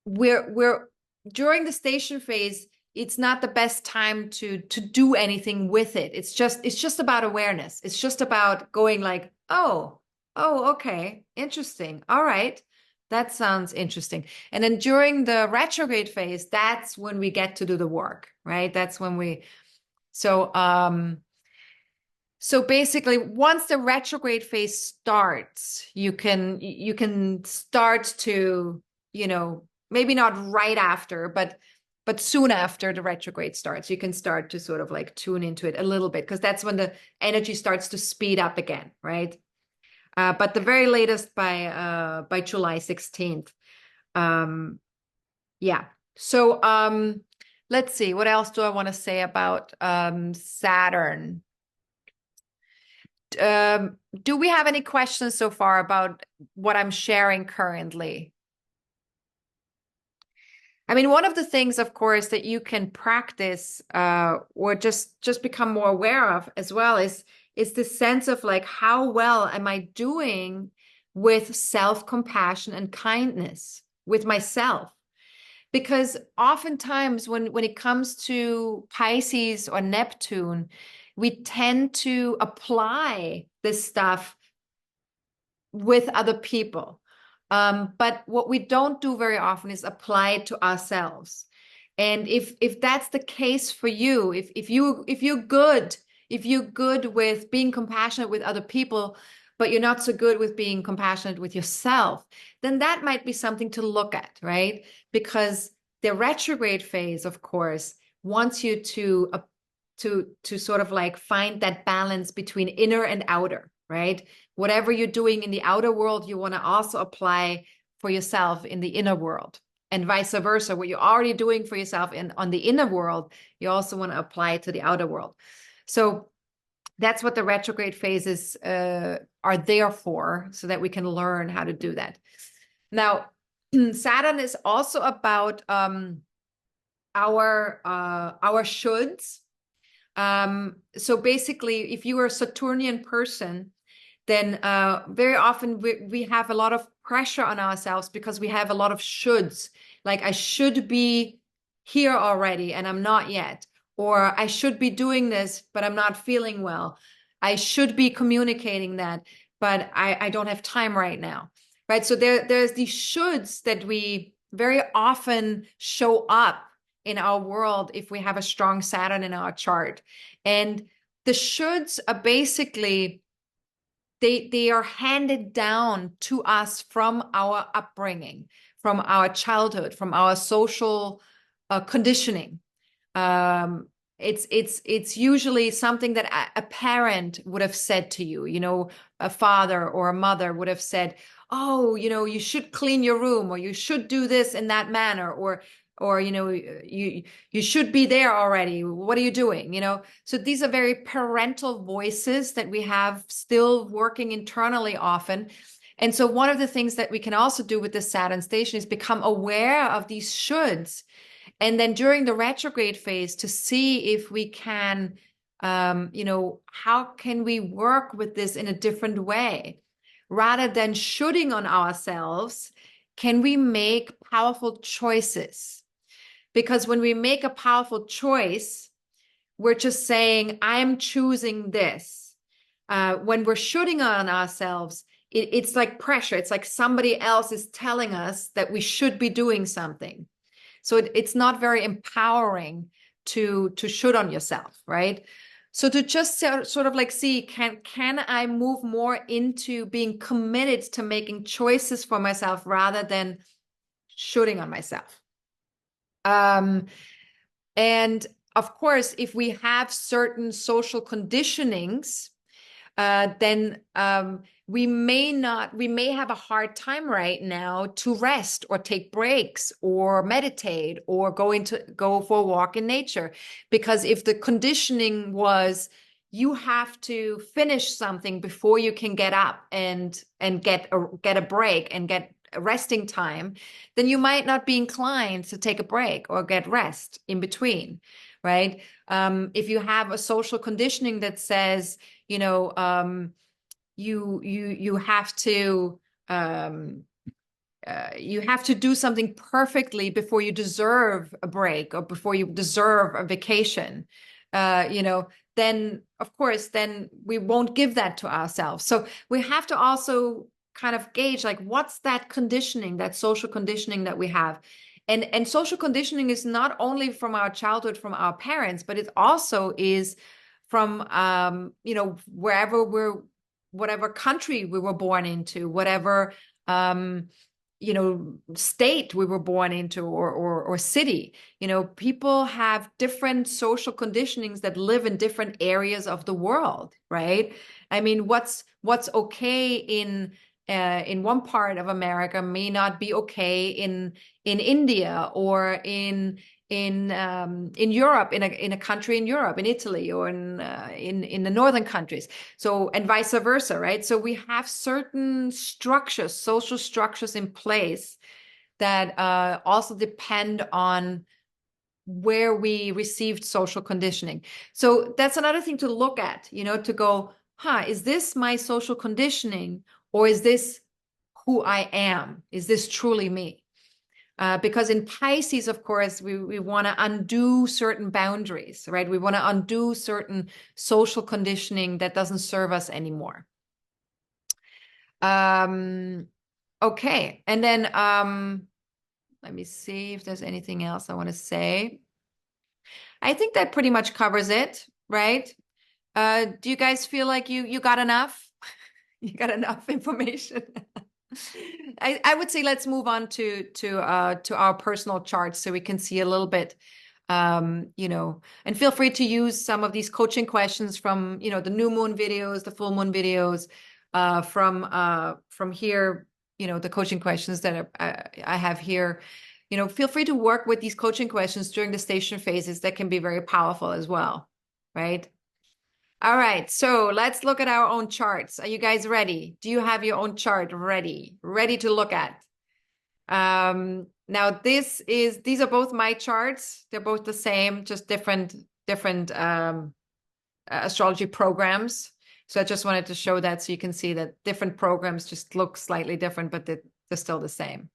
we're during the station phase, it's not the best time to do anything with it. It's just about awareness. It's just about going like, oh, okay, interesting. All right, that sounds interesting. And then during the retrograde phase, that's when we get to do the work, right? That's when so basically, once the retrograde phase starts, you can start to, maybe not right after, but soon after the retrograde starts, you can start to sort of like tune into it a little bit, because that's when the energy starts to speed up again, right? but the very latest by July 16th. Yeah. So let's see. What else do I want to say about Saturn? Do we have any questions so far about what I'm sharing currently? I mean, one of the things, of course, that you can practice or just become more aware of as well is this sense of like, how well am I doing with self-compassion and kindness with myself? Because oftentimes when it comes to Pisces or Neptune, we tend to apply this stuff with other people. But what we don't do very often is apply it to ourselves. And if that's the case for you, if you're good with being compassionate with other people, but you're not so good with being compassionate with yourself, then that might be something to look at, right? Because the retrograde phase, of course, wants you to sort of like find that balance between inner and outer, right? Whatever you're doing in the outer world, you want to also apply for yourself in the inner world, and vice versa. What you're already doing for yourself on the inner world, you also want to apply it to the outer world. So that's what the retrograde phases are there for, so that we can learn how to do that. Now, Saturn is also about our shoulds. So basically, if you are a Saturnian person, then very often we have a lot of pressure on ourselves because we have a lot of shoulds. Like, I should be here already and I'm not yet. Or I should be doing this, but I'm not feeling well. I should be communicating that, but I don't have time right now. Right? So there's these shoulds that we very often show up in our world if we have a strong Saturn in our chart. And the shoulds are basically, they are handed down to us from our upbringing, from our childhood, from our social conditioning. It's usually something that a parent would have said to you, a father or a mother would have said, oh, you should clean your room, or you should do this in that manner, or you should be there already. What are you doing? So these are very parental voices that we have still working internally often. And so one of the things that we can also do with the Saturn station is become aware of these shoulds. And then during the retrograde phase, to see if we can, how can we work with this in a different way? Rather than shooting on ourselves, can we make powerful choices? Because when we make a powerful choice, we're just saying, I'm choosing this. When we're shooting on ourselves, it's like pressure. It's like somebody else is telling us that we should be doing something. So it's not very empowering to shoot on yourself, right? So to just sort of like see, can I move more into being committed to making choices for myself rather than shooting on myself? And of course, if we have certain social conditionings, then we may have a hard time right now to rest or take breaks or meditate or go for a walk in nature. Because if the conditioning was, you have to finish something before you can get up and get a break and get resting time, then you might not be inclined to take a break or get rest in between, right? If you have a social conditioning that says, you have to do something perfectly before you deserve a break or before you deserve a vacation, then of course, then we won't give that to ourselves. So we have to also kind of gauge, like, what's that conditioning, that social conditioning that we have. And social conditioning is not only from our childhood, from our parents, but it also is from whatever country we were born into, whatever state we were born into, or city. People have different social conditionings that live in different areas of the world, right? I mean, what's okay in one part of America may not be okay in India, or in Europe, in a country in Europe, in Italy, or in the northern countries. So, and vice versa, right? So we have certain structures, social structures in place that also depend on where we received social conditioning. So that's another thing to look at, to go, is this my social conditioning, or is this who I am? Is this truly me? Because in Pisces, of course, we want to undo certain boundaries, right? We want to undo certain social conditioning that doesn't serve us anymore. Okay. And then let me see if there's anything else I want to say. I think that pretty much covers it, right? Do you guys feel like you got enough? You got enough information? I would say let's move on to our personal charts so we can see a little bit, and feel free to use some of these coaching questions from, the new moon videos, the full moon videos, from here, the coaching questions that I have here. Feel free to work with these coaching questions during the station phases. That can be very powerful as well, right? All right, so let's look at our own charts. Are you guys ready? Do you have your own chart ready to look at? Now these are both my charts. They're both the same, just different astrology programs. So I just wanted to show that so you can see that different programs just look slightly different, but they're still the same.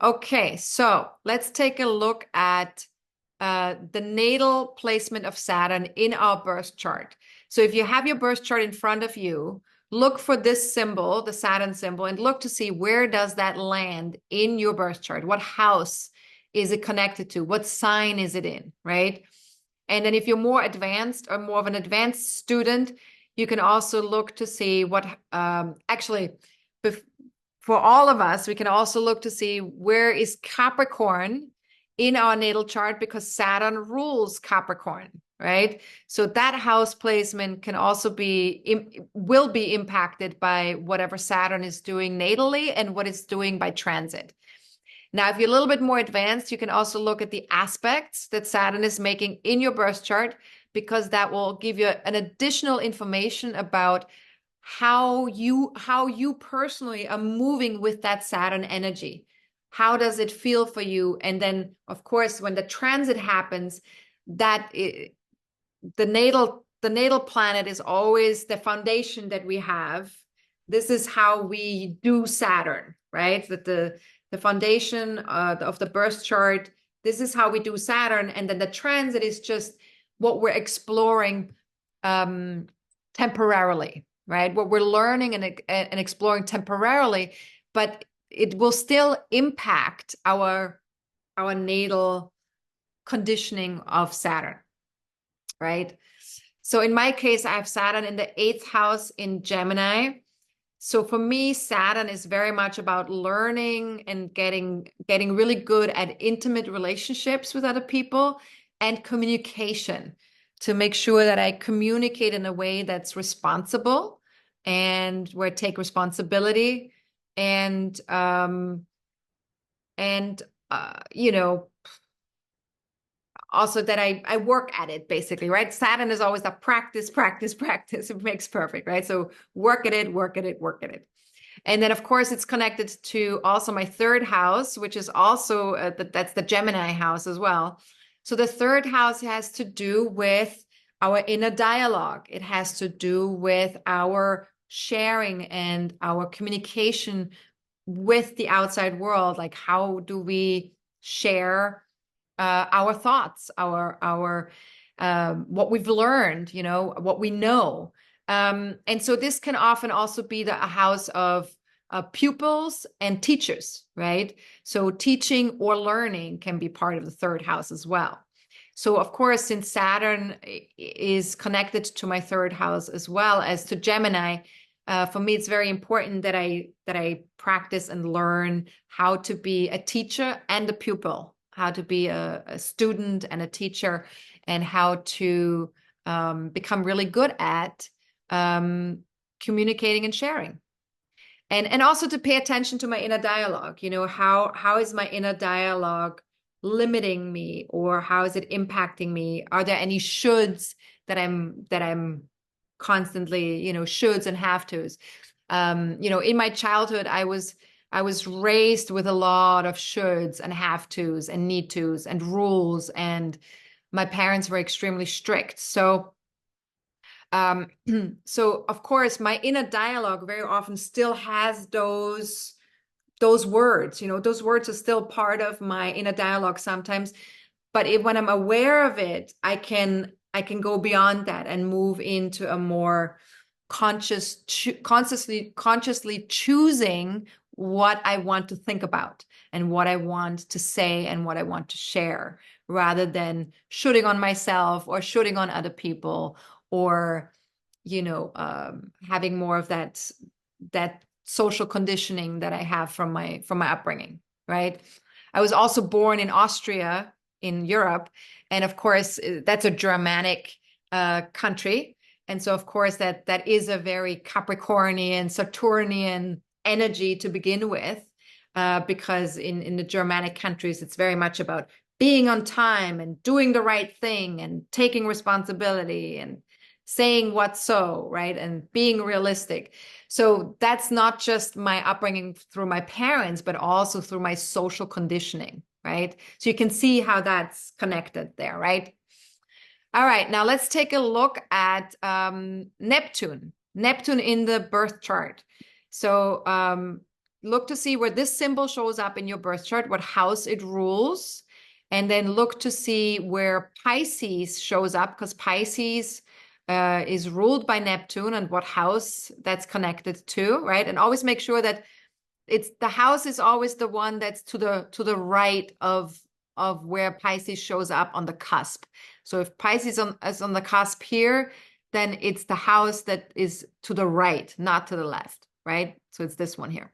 Okay, so let's take a look at the natal placement of Saturn in our birth chart. So if you have your birth chart in front of you, look for this symbol, the Saturn symbol, and look to see where does that land in your birth chart. What house is it connected to? What sign is it in, right? And then if you're more advanced or more of an advanced student, you can also look to see what, actually, for all of us, we can also look to see where is Capricorn in our natal chart, because Saturn rules Capricorn, right? So that house placement can also will be impacted by whatever Saturn is doing natally and what it's doing by transit. Now, if you're a little bit more advanced, you can also look at the aspects that Saturn is making in your birth chart, because that will give you an additional information about how you personally are moving with that Saturn energy. How does it feel for you? And then, of course, when the transit happens, the natal planet is always the foundation that we have. This is how we do Saturn, right? That the foundation of the birth chart, this is how we do Saturn. And then the transit is just what we're exploring temporarily, right? What we're learning and exploring temporarily, but it will still impact our natal conditioning of Saturn, right? So in my case, I have Saturn in the 8th house in Gemini. So for me, Saturn is very much about learning and getting really good at intimate relationships with other people and communication, to make sure that I communicate in a way that's responsible and where I take responsibility, and also that I work at it, basically, right? Saturn is always a practice. It makes perfect, right? So work at it. And then, of course, it's connected to also my 3rd house, which is also that's the Gemini house as well. So the 3rd house has to do with our inner dialogue. It has to do with our sharing and our communication with the outside world. Like, how do we share our thoughts, our what we've learned, what we know. And so this can often also be a house of pupils and teachers, right? So teaching or learning can be part of the 3rd house as well. So of course, since Saturn is connected to my 3rd house as well as to Gemini, For me, it's very important that I practice and learn how to be a teacher and a pupil, how to be a student and a teacher, and how to become really good at communicating and sharing. And also to pay attention to my inner dialogue. How is my inner dialogue limiting me, or how is it impacting me? Are there any shoulds that I'm constantly, shoulds and have tos? In my childhood, I was raised with a lot of shoulds and have tos and need tos and rules, and my parents were extremely strict. So of course, my inner dialogue very often still has those words. Those words are still part of my inner dialogue sometimes. But when I'm aware of it, I can go beyond that and move into a more consciously choosing what I want to think about and what I want to say and what I want to share, rather than shooting on myself or shooting on other people, or having more of that social conditioning that I have from my upbringing, right? I was also born in Austria in Europe, and of course that's a Germanic country, and so of course that is a very Capricornian, Saturnian energy to begin with, because in the Germanic countries it's very much about being on time and doing the right thing and taking responsibility and saying what's so, right? And being realistic. So that's not just my upbringing through my parents, but also through my social conditioning, right? So you can see how that's connected there, right? All right, now let's take a look at Neptune in the birth chart. So look to see where this symbol shows up in your birth chart, what house it rules, and then look to see where Pisces shows up, because Pisces is ruled by Neptune, and what house that's connected to, right? And always make sure that the house is always the one that's to the right of where Pisces shows up on the cusp. So if Pisces is on the cusp here, then it's the house that is to the right, not to the left, right? So it's this one here.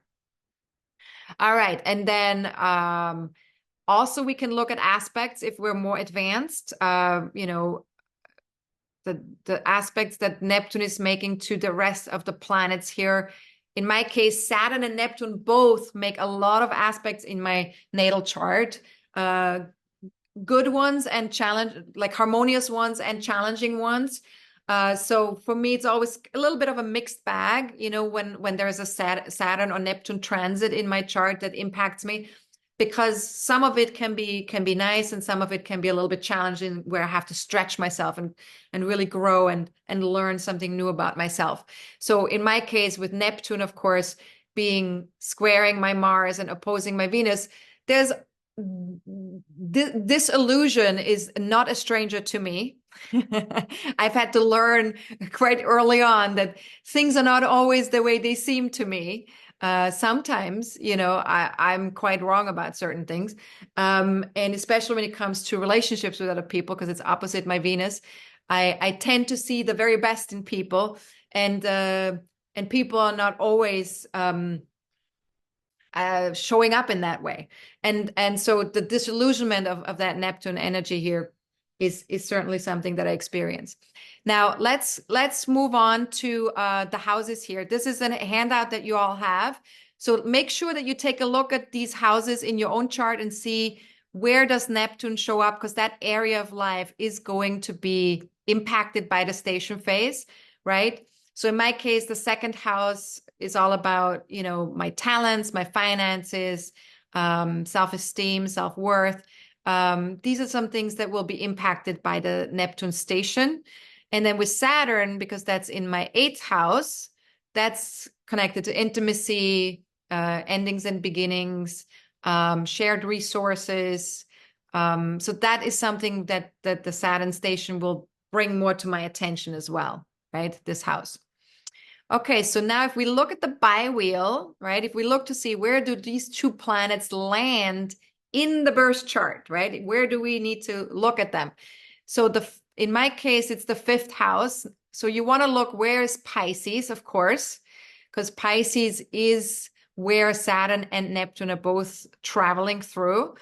All right, and then also we can look at aspects if we're more advanced. The aspects that Neptune is making to the rest of the planets here. In my case, Saturn and Neptune both make a lot of aspects in my natal chart. Good ones and harmonious ones and challenging ones. So for me, it's always a little bit of a mixed bag, when there's a Saturn or Neptune transit in my chart that impacts me, because some of it can be nice and some of it can be a little bit challenging, where I have to stretch myself and really grow and learn something new about myself. So in my case with Neptune, of course, being squaring my Mars and opposing my Venus, there's this illusion is not a stranger to me. I've had to learn quite early on that things are not always the way they seem to me. Sometimes, I'm quite wrong about certain things. And especially when it comes to relationships with other people, because it's opposite my Venus, I tend to see the very best in people, and people are not always showing up in that way. And so the disillusionment of that Neptune energy here is certainly something that I experience. Now let's move on to the houses here. This is a handout that you all have. So make sure that you take a look at these houses in your own chart and see where does Neptune show up, because that area of life is going to be impacted by the station phase, right? So in my case, the second house is all about, my talents, my finances, self-esteem, self-worth. These are some things that will be impacted by the Neptune station. And then with Saturn, because that's in my 8th house, that's connected to intimacy, endings and beginnings, shared resources. So that is something that the Saturn station will bring more to my attention as well, right? This house. Okay, so now if we look at the biwheel, right? If we look to see where do these two planets land in the birth chart, right? Where do we need to look at them? So in my case, it's the 5th house. So you want to look, where is Pisces, of course. because Pisces is where Saturn and Neptune are both traveling through.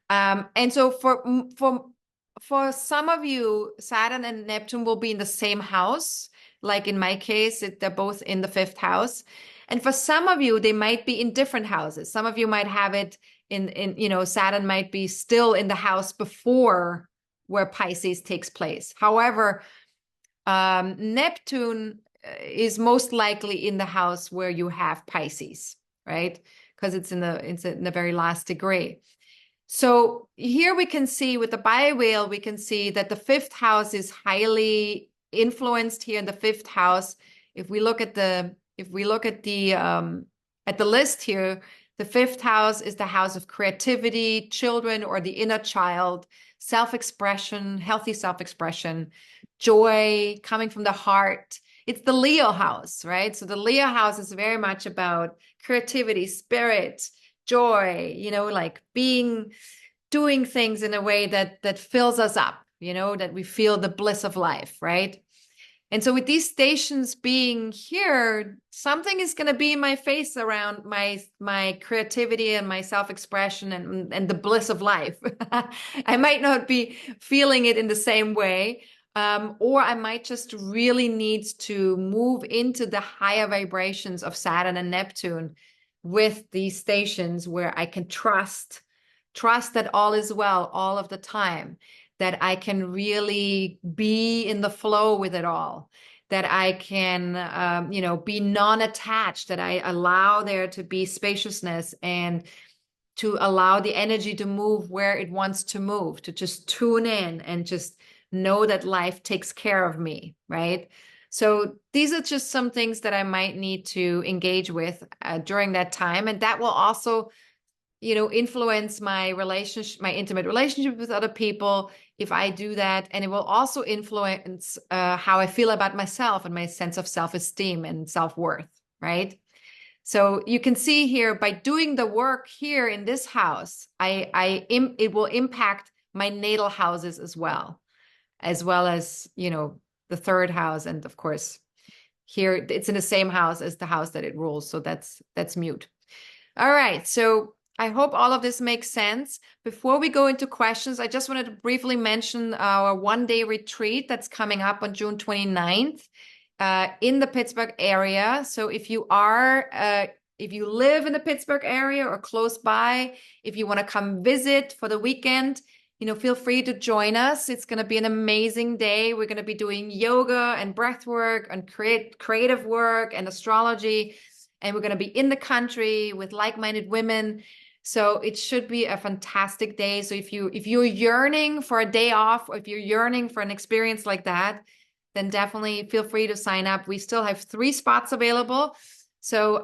And so for some of you, Saturn and Neptune will be in the same house. Like in my case, they're both in the 5th house. And for some of you, they might be in different houses. Some of you might have it in Saturn might be still in the house before where Pisces takes place. However, Neptune is most likely in the house where you have Pisces, right? Because it's in the very last degree. So here we can see with the bi-whale, we can see that the 5th house is highly influenced here in the 5th house. If we look at the list here, the 5th house is the house of creativity, children or the inner child, self-expression, healthy self-expression, joy coming from the heart. It's the Leo house, right? So the Leo house is very much about creativity, spirit, joy, like doing things in a way that fills us up, that we feel the bliss of life, right? And so with these stations being here, something is going to be in my face around my creativity and my self-expression and the bliss of life. I might not be feeling it in the same way, or I might just really need to move into the higher vibrations of Saturn and Neptune with these stations where I can trust that all is well all of the time, that I can really be in the flow with it all, that I can, be non-attached, that I allow there to be spaciousness and to allow the energy to move where it wants to move, to just tune in and just know that life takes care of me, right? So these are just some things that I might need to engage with during that time. And that will also, influence my relationship, my intimate relationship with other people if I do that. And it will also influence how I feel about myself and my sense of self-esteem and self-worth, right? So you can see here by doing the work here in this house, it will impact my natal houses as well as, the 3rd house. And of course, here it's in the same house as the house that it rules. So that's mute. All right. So I hope all of this makes sense. Before we go into questions, I just wanted to briefly mention our one-day retreat that's coming up on June 29th in the Pittsburgh area. So if you live in the Pittsburgh area or close by, if you want to come visit for the weekend, feel free to join us. It's going to be an amazing day. We're going to be doing yoga and breath work and creative work and astrology. And we're going to be in the country with like-minded women. So it should be a fantastic day. So if you're yearning for a day off, or if you're yearning for an experience like that, then definitely feel free to sign up. We still have 3 spots available. So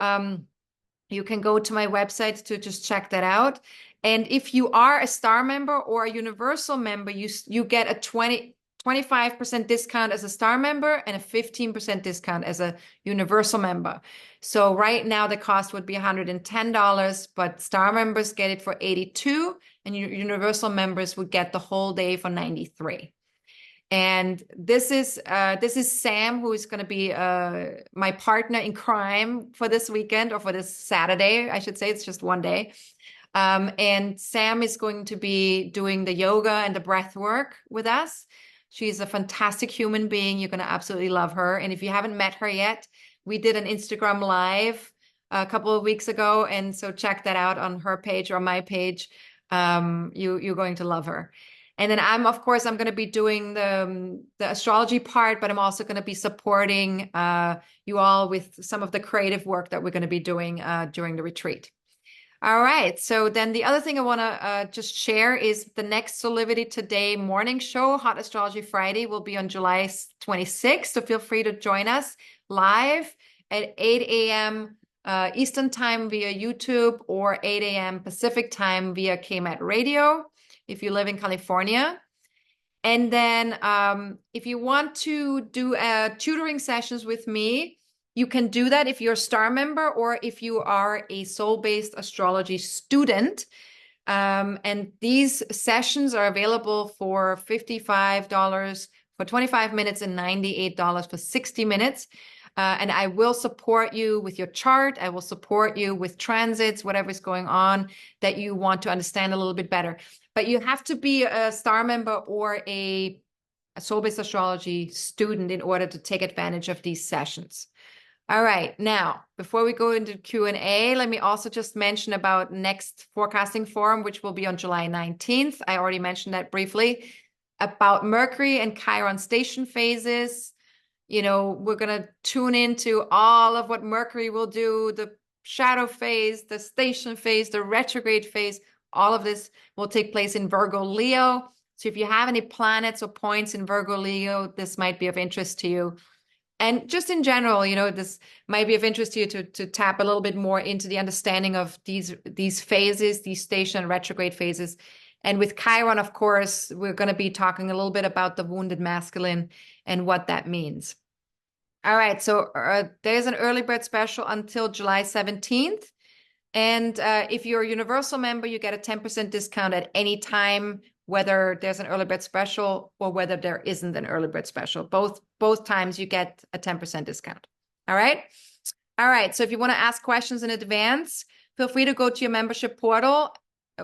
you can go to my website to just check that out. And if you are a star member or a universal member, you get a 25% discount as a star member and a 15% discount as a universal member. So right now the cost would be $110, but star members get it for $82 and universal members would get the whole day for $93. And this is Sam, who is going to be my partner in crime for this weekend, or for this Saturday, I should say. It's just one day. And Sam is going to be doing the yoga and the breath work with us. She's a fantastic human being. You're going to absolutely love her. And if you haven't met her yet, we did an Instagram live a couple of weeks ago. And so check that out on her page or my page. You're going to love her. And then I'm going to be doing the astrology part, but I'm also going to be supporting you all with some of the creative work that we're going to be doing during the retreat. All right. So then the other thing I want to just share is the next Solidity Today morning show, Hot Astrology Friday, will be on July 26th. So feel free to join us live at 8 a.m. Eastern time via YouTube, or 8 a.m. Pacific time via KMAT Radio if you live in California. And then if you want to do tutoring sessions with me, you can do that if you're a star member or if you are a soul-based astrology student. And these sessions are available for $55 for 25 minutes and $98 for 60 minutes. And I will support you with your chart. I will support you with transits, whatever is going on that you want to understand a little bit better. But you have to be a star member or a soul-based astrology student in order to take advantage of these sessions. All right. Now, before we go into Q&A, let me also just mention about next forecasting forum, which will be on July 19th. I already mentioned that briefly, about Mercury and Chiron station phases. We're going to tune into all of what Mercury will do, the shadow phase, the station phase, the retrograde phase. All of this will take place in Virgo Leo. So if you have any planets or points in Virgo Leo, this might be of interest to you. And just in general, this might be of interest to you to tap a little bit more into the understanding of these phases, these station and retrograde phases. And with Chiron, of course, we're going to be talking a little bit about the wounded masculine and what that means. All right. So there's an early bird special until July 17th. And if you're a universal member, you get a 10% discount at any time, whether there's an early bird special or whether there isn't an early bird special. Both times you get a 10% discount. All right. All right. So if you want to ask questions in advance, feel free to go to your membership portal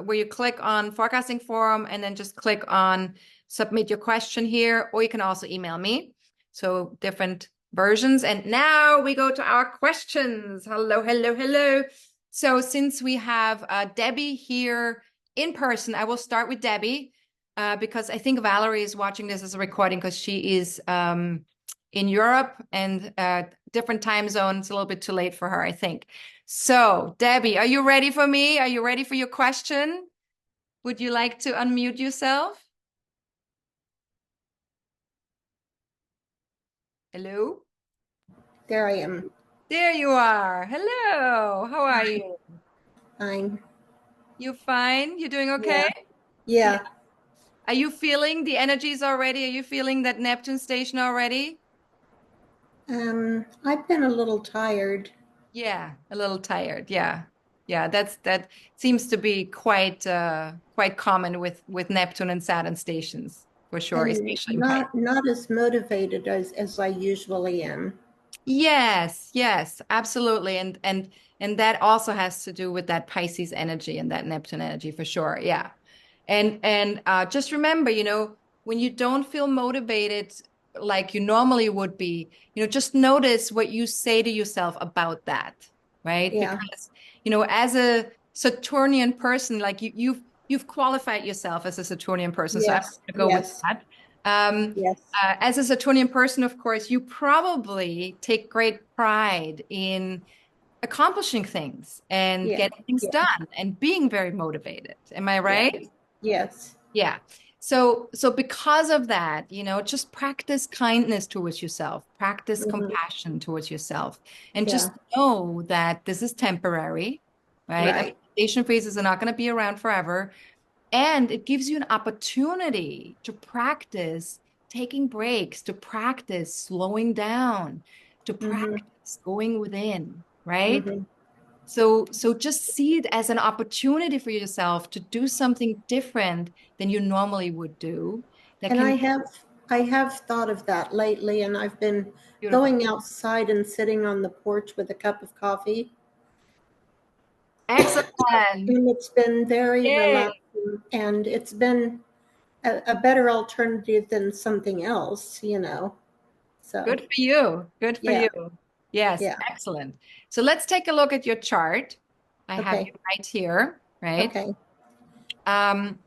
where you click on Forecasting Forum and then just click on Submit Your Question here, or you can also email me. So different versions. And now we go to our questions. Hello, hello, hello. So since we have Debbie here in person, I will start with Debbie because I think Valerie is watching this as a recording because she is in Europe and different time zones. A little bit too late for her, I think. So Debbie, are you ready for me? Are you ready for your question? Would you like to unmute yourself? Hello? There I am. There you are. Hello. How are you? Fine. You fine? You doing okay? Yeah. Are you feeling the energies already? Are you feeling that Neptune station already? I've been a little tired. Yeah, a little tired. Yeah. Yeah, that seems to be quite common with Neptune and Saturn stations for sure, And especially in Pisces. not as motivated as I usually am. Yes, absolutely. And that also has to do with that Pisces energy and that Neptune energy for sure. Yeah. And just remember, when you don't feel motivated like you normally would be, just notice what you say to yourself about that, right? Yeah. Because, as a Saturnian person, like you've qualified yourself as a Saturnian person. So I'm Yes. going to go with Yes. that. Um, Yes. as a Saturnian person, of course, you probably take great pride in accomplishing things and Yeah. getting things Yeah. done and being very motivated. Am I Yeah. right? Yes. Yeah. So because of that, just practice kindness towards yourself, practice Mm-hmm. compassion towards yourself, and Yeah. just know that this is temporary, right? Right. Adaptation phases are not going to be around forever. And it gives you an opportunity to practice taking breaks, to practice slowing down, to Mm-hmm. practice going within, right? Mm-hmm. So just see it as an opportunity for yourself to do something different than you normally would do. That And can I have thought of that lately, and I've been be beautiful. going outside and sitting on the porch with a cup of coffee. Excellent. And it's been very Yay. relaxing, and it's been a better alternative than something else. So, Good for you. Good for yeah, you. Yes, yeah. excellent. So let's take a look at your chart. I have you Okay, right here, right? okay. Um,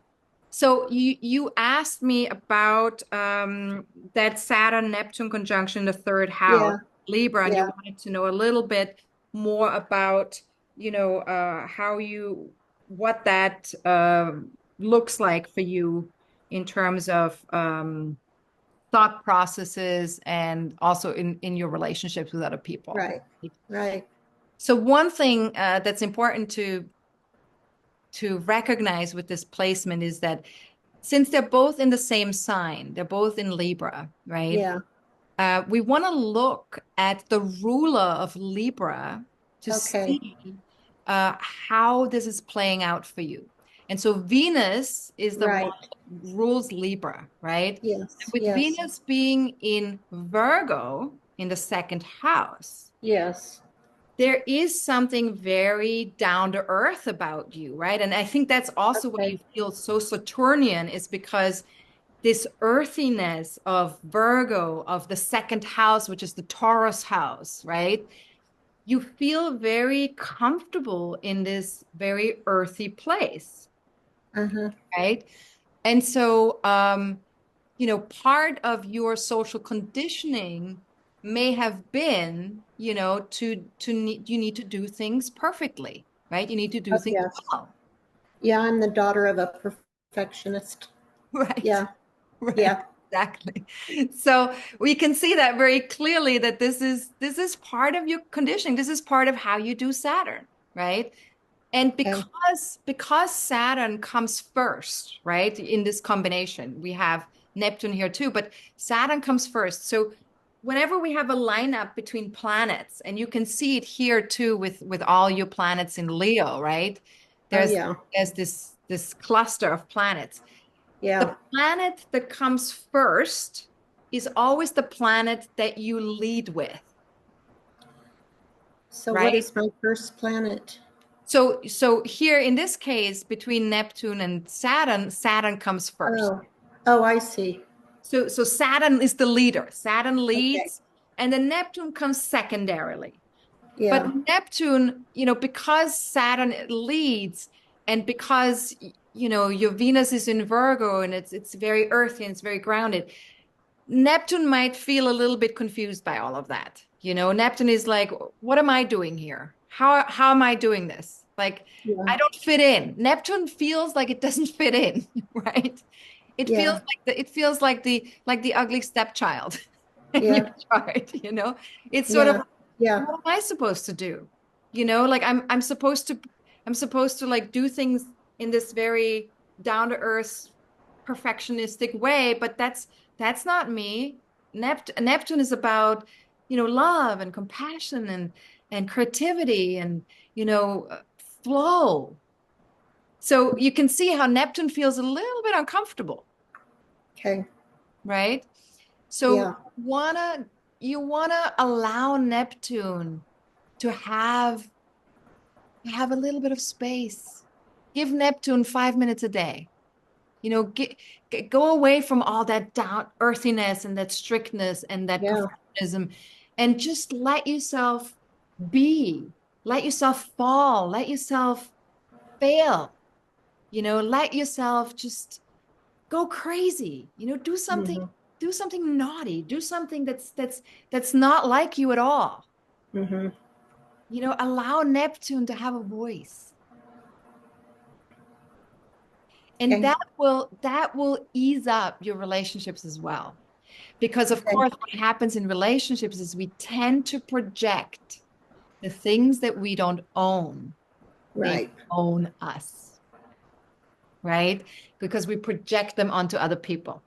So you asked me about that Saturn Neptune conjunction in the third house, Yeah, Libra, and you yeah, wanted to know a little bit more about, what that looks like for you in terms of thought processes and also in your relationships with other people. right, right. So one thing that's important to recognize with this placement is that since they're both in the same sign, they're both in Libra, right? Yeah, We want to look at the ruler of Libra to okay, see how this is playing out for you. And so Venus is the one right. that rules Libra, right? And Yes, with yes. Venus being in Virgo in the second house, Yes. there is something very down to earth about you, right? And I think that's also why Okay. you feel so Saturnian, is because this earthiness of Virgo, of the second house, which is the Taurus house, right? You feel very comfortable in this very earthy place, Uh-huh. right? And so, part of your social conditioning may have been, you need to do things perfectly, right? You need to do Oh, things yes. well, Yeah, I'm the daughter of a perfectionist. right? Yeah. Right, Yeah. exactly. So we can see that very clearly, that this is part of your conditioning. This is part of how you do Saturn, right? And Okay. because Saturn comes first, right? In this combination, we have Neptune here too, but Saturn comes first. So whenever we have a lineup between planets, and you can see it here too with all your planets in Leo, right? Oh, There's yeah. there's this cluster of planets. Yeah. The planet that comes first is always the planet that you lead with, So what right? is my first planet? So here in this case, between Neptune and Saturn, Saturn comes first. Oh. Oh, I see. So Saturn is the leader. Saturn Okay. leads, and then Neptune comes secondarily. But Yeah. Neptune, because Saturn leads, and because your Venus is in Virgo, and it's very earthy and it's very grounded, Neptune might feel a little bit confused by all of that. Neptune is like, what am I doing here? How am I doing this? Like, Yeah. I don't fit in. Neptune feels like it doesn't fit in, right? Yeah. It feels like the ugly stepchild in your Yeah. chart. It's sort of, Yeah. Yeah. what am I supposed to do? Like I'm supposed to like do things in this very down to earth perfectionistic way, but that's not me. Neptune is about, love and compassion and creativity and, you know, uh, flow. So you can see how Neptune feels a little bit uncomfortable, Okay. right? So Yeah. you wanna allow Neptune to have a little bit of space. Give Neptune 5 minutes a day. Go away from all that down earthiness and that strictness and that Yeah. perfectionism, and just let yourself be, let yourself fall, let yourself fail, let yourself just go crazy, do something, Mm-hmm. naughty, do something that's not like you at all. Mm-hmm. Allow Neptune to have a voice. And Okay. that will ease up your relationships as well. Because of Okay. course, what happens in relationships is we tend to project the things that we don't own. They Right. own us, right? Because we project them onto other people.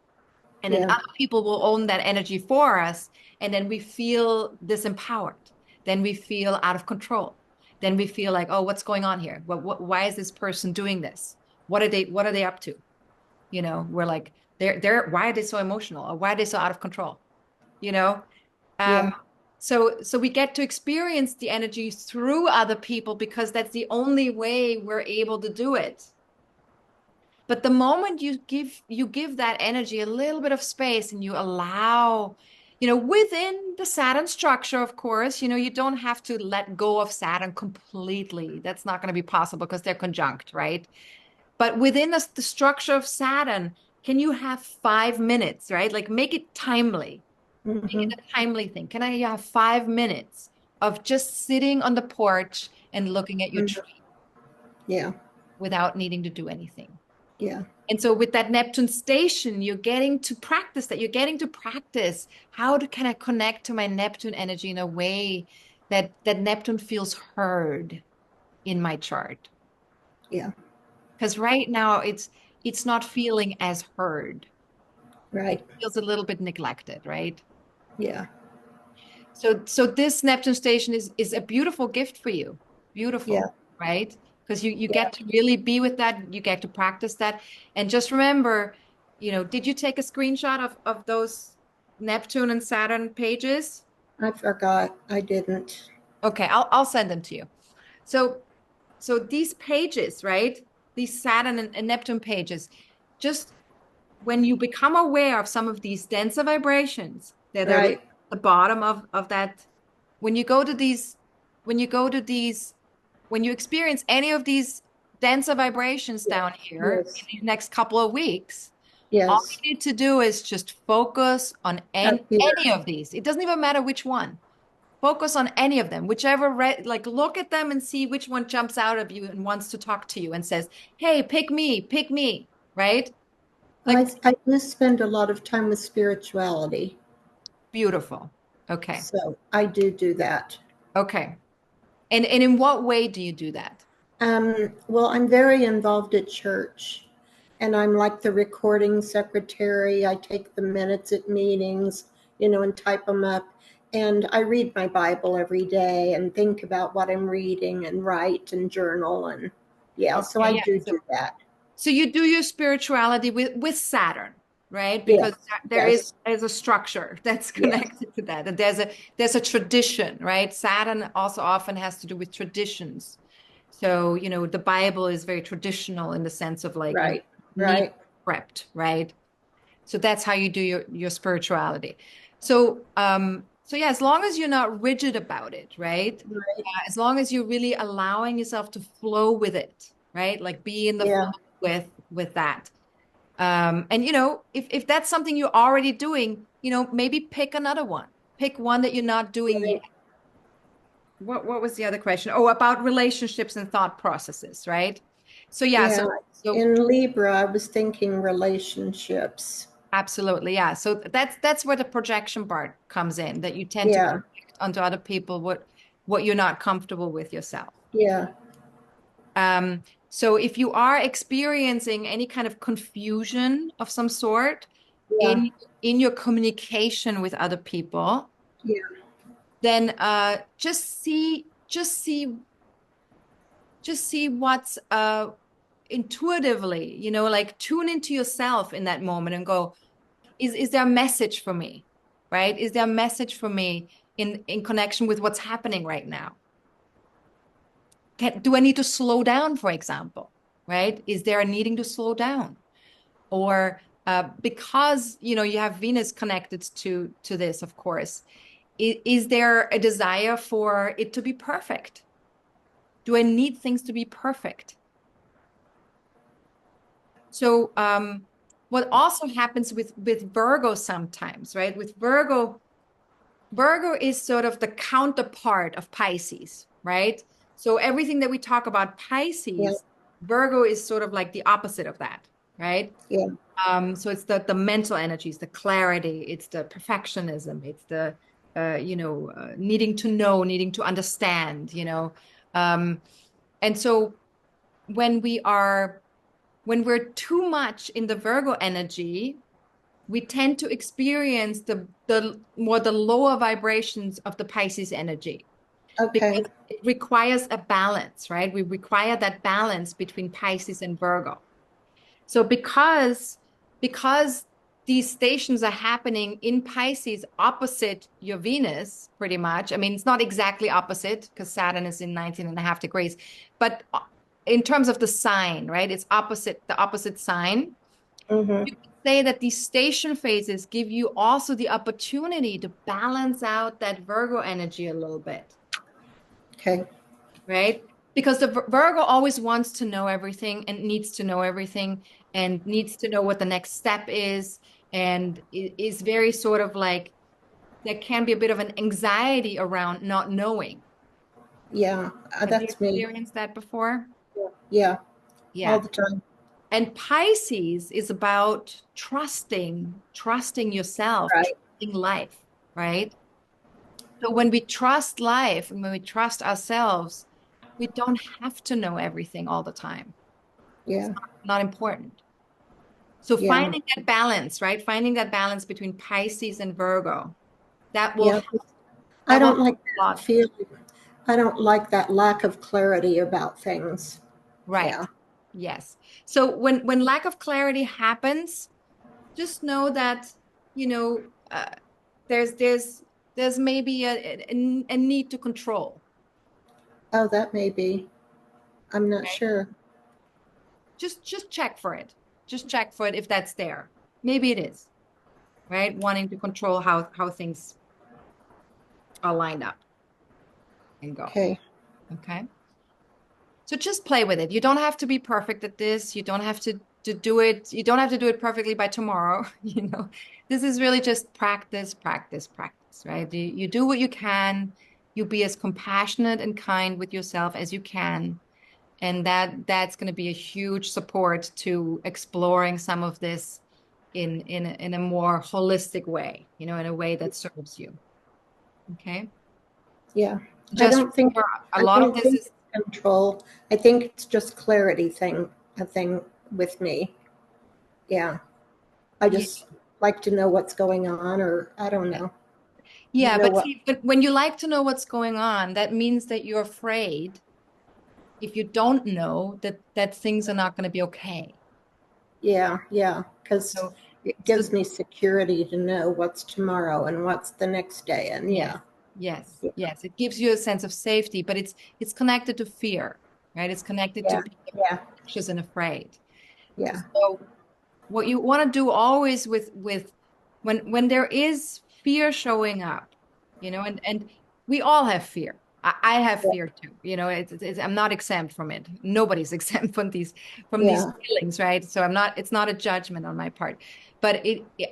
And then Yeah. other people will own that energy for us. And then we feel disempowered. Then we feel out of control. Then we feel like, oh, what's going on here? Why is this person doing this? What are they up to? We're like, why are they so emotional? Or why are they so out of control? You know? Um, Yeah. so we get to experience the energy through other people because that's the only way we're able to do it. But the moment you give that energy a little bit of space, and you allow, within the Saturn structure, of course, you don't have to let go of Saturn completely. That's not going to be possible because they're conjunct, right? But within the structure of Saturn, can you have 5 minutes, right? Like, make it timely. Make Mm-hmm. it a timely thing. Can I have 5 minutes of just sitting on the porch and looking at your Mm-hmm. tree Yeah. without needing to do anything? Yeah. And so with that Neptune station, you're getting to practice that. You're getting to practice, can I connect to my Neptune energy in a way that Neptune feels heard in my chart? Yeah. Because right now it's not feeling as heard. It Right. feels a little bit neglected, right? Yeah. So this Neptune station is a beautiful gift for you. Yeah. Beautiful, right? Because you Yeah. get to really be with that, you get to practice that. And just remember, did you take a screenshot of those Neptune and Saturn pages? I forgot. I didn't. Okay, I'll send them to you. So these pages, right? These Saturn and Neptune pages, just when you become aware of some of these denser vibrations that are at Right. the bottom of that, when you go to these, when you go to these, when you experience any of these denser vibrations Yeah. down here in Yes. these next couple of weeks, all Yes. you need to do is just focus on Up any here. of these. It doesn't even matter which one. Focus on any of them, whichever, like look at them and see which one jumps out of you and wants to talk to you and says, hey, pick me, right? Like, I do spend a lot of time with spirituality. beautiful. Okay. So I do that. Okay. And in what way do you do that? Well, I'm very involved at church, and I'm like the recording secretary. I take the minutes at meetings, and type them up. And I read my Bible every day and think about what I'm reading and write and journal. And yeah, so Okay, I yeah. do that. So you do your spirituality with Saturn, right? Yes, Because there yes, is a structure that's yes, connected to that. And there's a tradition, right? Saturn also often has to do with traditions. So, the Bible is very traditional in the sense of like, right, neat right, prepped, right? So that's how you do your spirituality. So yeah, as long as you're not rigid about it, right? right. As long as you're really allowing yourself to flow with it, right? Like be in the flow Yeah, with that. And if that's something you're already doing, maybe pick another one. Pick one that you're not doing yet. right. What was the other question? Oh, about relationships and thought processes, right? So yeah, Yeah. so In Libra, I was thinking relationships. absolutely, yeah. So that's where the projection part comes in, that you tend to Yeah, project onto other people what you're not comfortable with yourself. yeah, So if you are experiencing any kind of confusion of some sort yeah, in your communication with other people, yeah, then just see what's intuitively, like tune into yourself in that moment and go, is there a message for me? Right? Is there a message for me in connection with what's happening right now? Do I need to slow down, for example? Right? Is there a needing to slow down? Or because you have Venus connected to this, of course, is there a desire for it to be perfect? Do I need things to be perfect? So what also happens with Virgo sometimes, right? With Virgo is sort of the counterpart of Pisces, right? So everything that we talk about yeah, Pisces, Virgo is sort of like the opposite of that, right? yeah, So it's the mental energies, the clarity, it's the perfectionism, it's the needing to know, needing to understand, and so when we're too much in the Virgo energy, we tend to experience the lower vibrations of the Pisces energy okay, because it requires a balance, right? We require that balance between Pisces and Virgo. So because these stations are happening in Pisces opposite your Venus, pretty much. I mean, it's not exactly opposite because Saturn is in 19 and a half degrees, but in terms of the sign, right? It's the opposite sign. mm-hmm. You could say that these station phases give you also the opportunity to balance out that Virgo energy a little bit, Okay, right? Because the Virgo always wants to know everything and needs to know everything and needs to know what the next step is and is very sort of like there can be a bit of an anxiety around not knowing. yeah, Have you that's me. experienced that before? Yeah, all Yeah. the time. And Pisces is about trusting yourself, Right. trusting life, right? So when we trust life and when we trust ourselves, we don't have to know everything all the time. It's Yeah, not important. So yeah, finding that balance, right? Finding that balance between Pisces and Virgo, that will yeah. help, I that will don't help like a that lot. feeling. I don't like that lack of clarity about things. Right. Yeah, Yes. So when lack of clarity happens, just know that, you know, uh, there's there's maybe a need to control. Oh, that may be. I'm not Right? sure. Just check for it. Just check for it if that's there. Maybe it is, right? Wanting to control how things are lined up and go. Okay. Okay. So just play with it. You don't have to be perfect at this. You don't have to do it. You don't have to do it perfectly by tomorrow. This is really just practice, practice, practice, right? You do what you can. You be as compassionate and kind with yourself as you can. And that's going to be a huge support to exploring some of this in a more holistic way, in a way that serves you. Okay. Yeah. I Just don't think remember, a I lot of don't this think is, it's control. I think it's just clarity a thing with me. Yeah. I yeah, just like to know what's going on, or I don't know. yeah, Know but what? see, but when you like to know what's going on, that means that you're afraid if you don't know that things are not going to be okay. Yeah, yeah, because So, it so gives me security to know what's tomorrow and what's the next day. And yes, yeah, yes, yeah, yes. It gives you a sense of safety, but it's connected to fear, right? It's connected to yeah, being yeah, anxious and afraid. yeah, So what you want to do always with when there is fear showing up, and we all have fear. I have yeah, fear too. I'm not exempt from it. Nobody's exempt from these yeah. feelings, right? So it's not a judgment on my part. But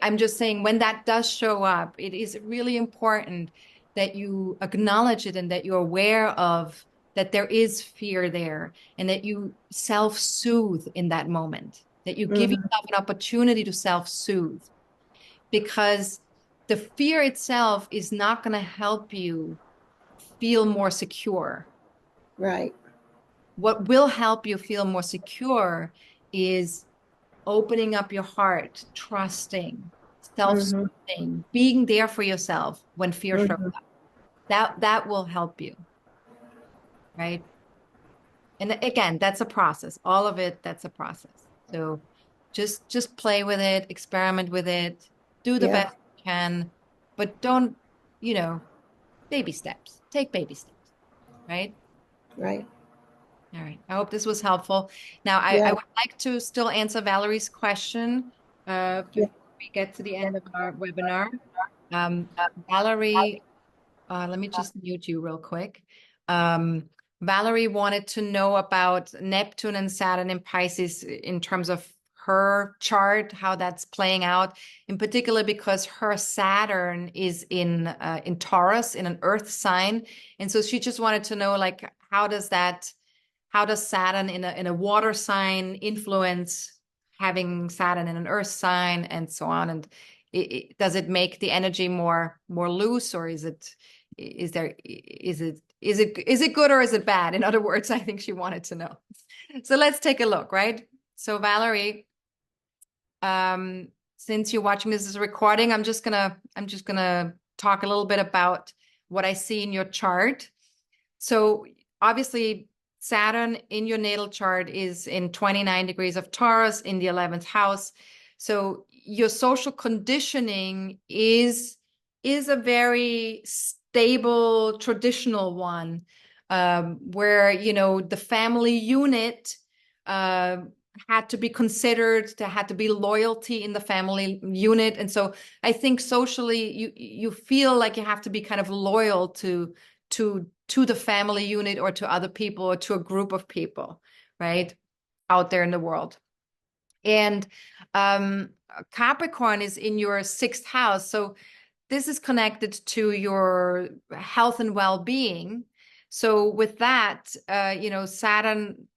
I'm just saying when that does show up, it is really important that you acknowledge it and that you're aware of that there is fear there and that you self-soothe in that moment, that you give Hmm. yourself an opportunity to self-soothe because the fear itself is not going to help you feel more secure. Right. What will help you feel more secure is opening up your heart, trusting, Hmm. self-soothing, being there for yourself when fear shows Hmm. up. That will help you, right? And again, that's a process. All of it, that's a process. So just play with it, experiment with it, do the Yeah. best you can, but don't, you know, baby steps. Take baby steps, right? Right. All right. I hope this was helpful. Now, I Yeah. would like to still answer Valerie's question Yeah. before we get to the end of our webinar. Valerie, let me just mute you real quick. Um, Valerie wanted to know about Neptune and Saturn in Pisces in terms of her chart, how that's playing out, in particular because her Saturn is in Taurus, in an Earth sign, and so she just wanted to know, like, how does Saturn in a water sign influence having Saturn in an Earth sign, and so on, and does it make the energy more loose, or is it good or is it bad? In other words, I think she wanted to know. So let's take a look, right? So Valerie, since you're watching this as a recording, I'm just gonna talk a little bit about what I see in your chart. So obviously, Saturn in your natal chart is in 29 degrees of Taurus in the 11th house. So your social conditioning is a very stable, traditional one, where the family unit uh, had to be considered. There had to be loyalty in the family unit, and so I think socially, you feel like you have to be kind of loyal to the family unit or to other people or to a group of people, right, out there in the world. And um, Capricorn is in your sixth house. So this is connected to your health and well-being. So with that, Saturn,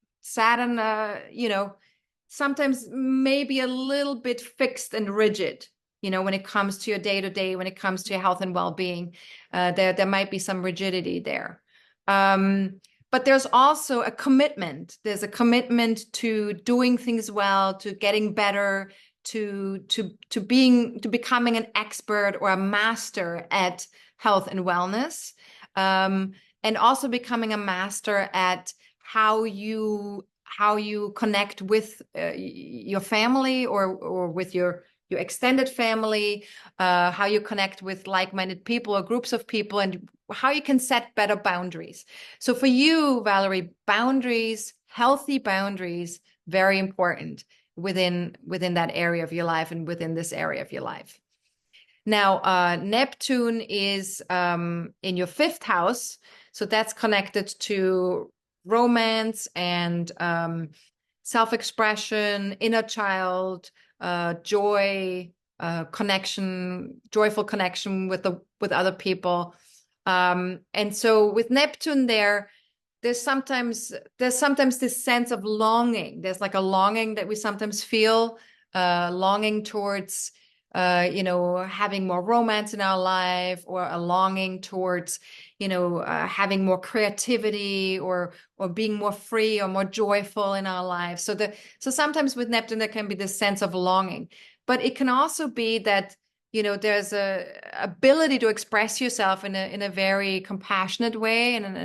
sometimes maybe a little bit fixed and rigid, when it comes to your day-to-day, when it comes to your health and well-being, there might be some rigidity there. But there's also a commitment. There's a commitment to doing things well, to getting better, to becoming an expert or a master at health and wellness, and also becoming a master at how you connect with your family or with your your extended family, how you connect with like-minded people or groups of people, and how you can set better boundaries. So for you, Valerie, boundaries, healthy boundaries, very important within that area of your life and within this area of your life. Now, Neptune is in your 5th house, so that's connected to romance and self-expression, inner child, joy, connection, joyful connection with other people. And so with Neptune there's sometimes this sense of longing. There's like a longing that we sometimes feel, longing towards having more romance in our life, or a longing towards, having more creativity, or being more free or more joyful in our lives. So sometimes with Neptune, there can be this sense of longing, but it can also be that, there's a ability to express yourself in a very compassionate way, and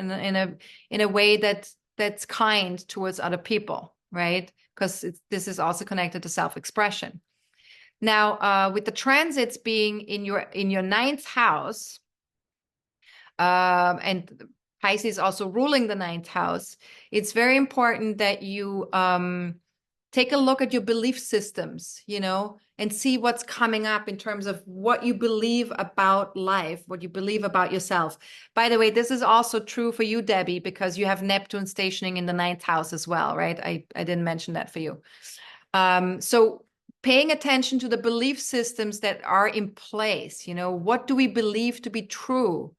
in a way that's kind towards other people, right? Because this is also connected to self-expression. Now, with the transits being in your 9th house, and Pisces also ruling the 9th house, it's very important that you take a look at your belief systems, and see what's coming up in terms of what you believe about life, what you believe about yourself. By the way, this is also true for you, Debbie, because you have Neptune stationing in the 9th house as well, right? I didn't mention that for you. So paying attention to the belief systems that are in place, what do we believe to be true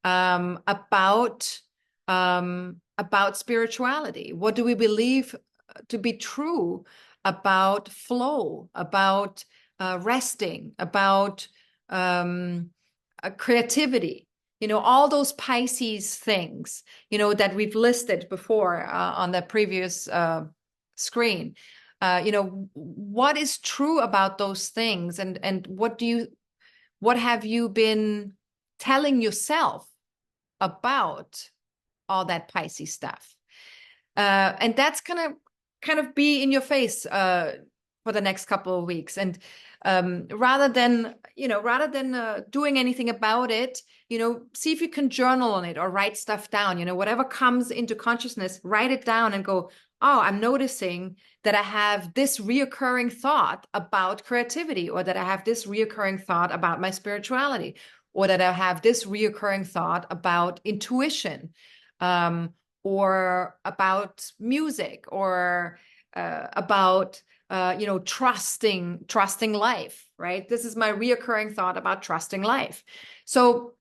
about spirituality? What do we believe to be true about flow, about resting, about creativity? All those Pisces things, that we've listed before on the previous screen. What is true about those things, and what have you been telling yourself about all that Pisces stuff? And that's gonna kind of be in your face for the next couple of weeks. And rather than doing anything about it, see if you can journal on it or write stuff down. Whatever comes into consciousness, write it down and go, oh, I'm noticing that I have this reoccurring thought about creativity, or that I have this reoccurring thought about my spirituality, or that I have this reoccurring thought about intuition, or about music, or about trusting life, right? This is my reoccurring thought about trusting life. So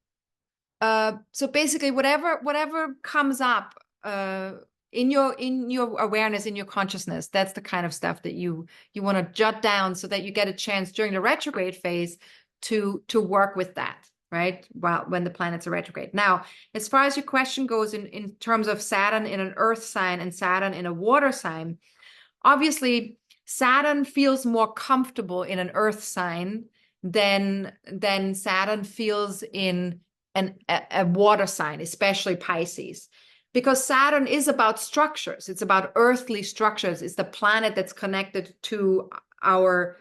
basically, whatever comes up in your awareness, in your consciousness, that's the kind of stuff that you want to jot down, so that you get a chance during the retrograde phase to work with that, right? When the planets are retrograde. Now, as far as your question goes, in terms of Saturn in an earth sign and Saturn in a water sign, obviously Saturn feels more comfortable in an earth sign than Saturn feels in a water sign, especially Pisces. Because Saturn is about structures. It's about earthly structures. It's the planet that's connected to our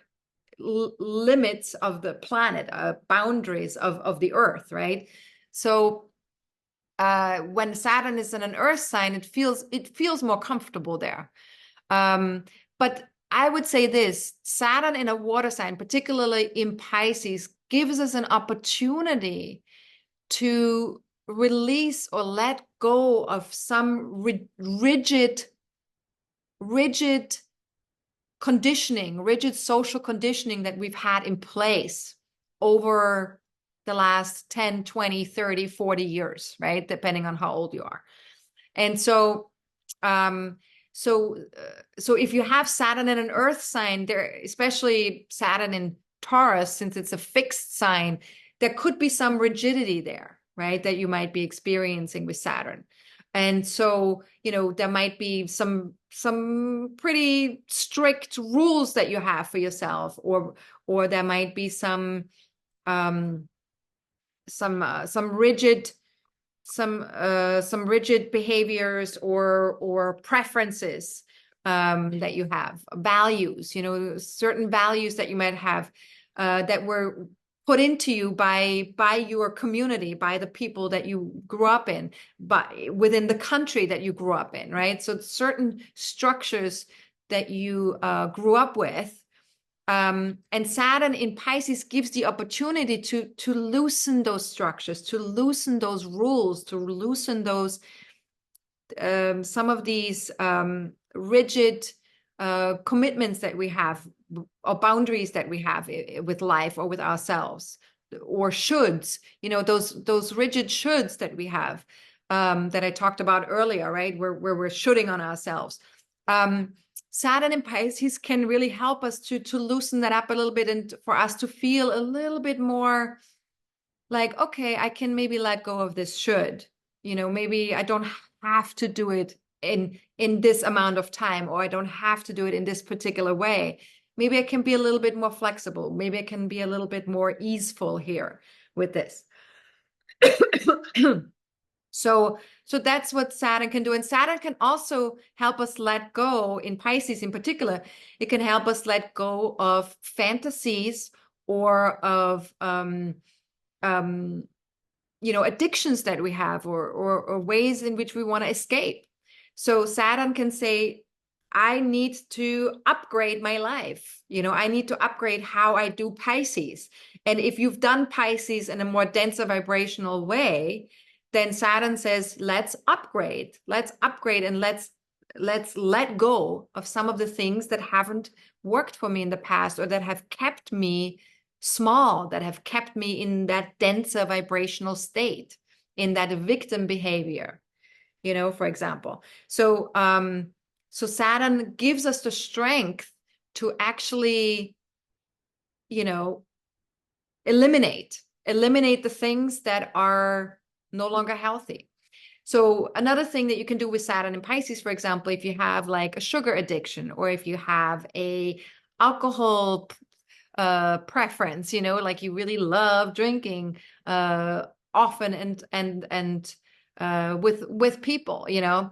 limits of the planet, boundaries of the earth, right? So when Saturn is in an earth sign, it feels more comfortable there. But I would say this: Saturn in a water sign, particularly in Pisces, gives us an opportunity to release or let go of some rigid conditioning, rigid social conditioning that we've had in place over the last 10, 20, 30, 40 years, right? Depending on how old you are. And so, so if you have Saturn in an earth sign there, especially Saturn in Taurus, since it's a fixed sign, there could be some rigidity there, right? That you might be experiencing with Saturn. And so, there might be some pretty strict rules that you have for yourself, or there might be some rigid behaviors or preferences that you have, values, you know, certain values that you might have that were put into you by your community, by the people that you grew up in, by within the country that you grew up in, right? So certain structures that you grew up with. And Saturn in Pisces gives the opportunity to loosen those structures, to loosen those rules, to loosen those some of these rigid commitments that we have, or boundaries that we have with life or with ourselves, or shoulds, you know, those rigid shoulds that we have, that I talked about earlier, right? Where we're shoulding on ourselves. Saturn in Pisces can really help us to loosen that up a little bit, and for us to feel a little bit more like, okay, I can maybe let go of this should, you know, maybe I don't have to do it in this amount of time, or I don't have to do it in this particular way. Maybe I can be a little bit more flexible. Maybe I can be a little bit more easeful here with this. So that's what Saturn can do. And Saturn can also help us let go, in Pisces in particular. It can help us let go of fantasies or of you know, addictions that we have, or ways in which we want to escape. So Saturn can say, I need to upgrade my life. You know, I need to upgrade how I do Pisces. And if you've done Pisces in a more denser vibrational way, then Saturn says, let's upgrade, and let's let go of some of the things that haven't worked for me in the past, or that have kept me small, that have kept me in that denser vibrational state, in that victim behavior, you know, for example. So so Saturn gives us the strength to actually, you know, eliminate the things that are no longer healthy. So another thing that you can do with Saturn and Pisces, for example, if you have like a sugar addiction, or if you have a alcohol preference, you know, like you really love drinking often and with people, you know,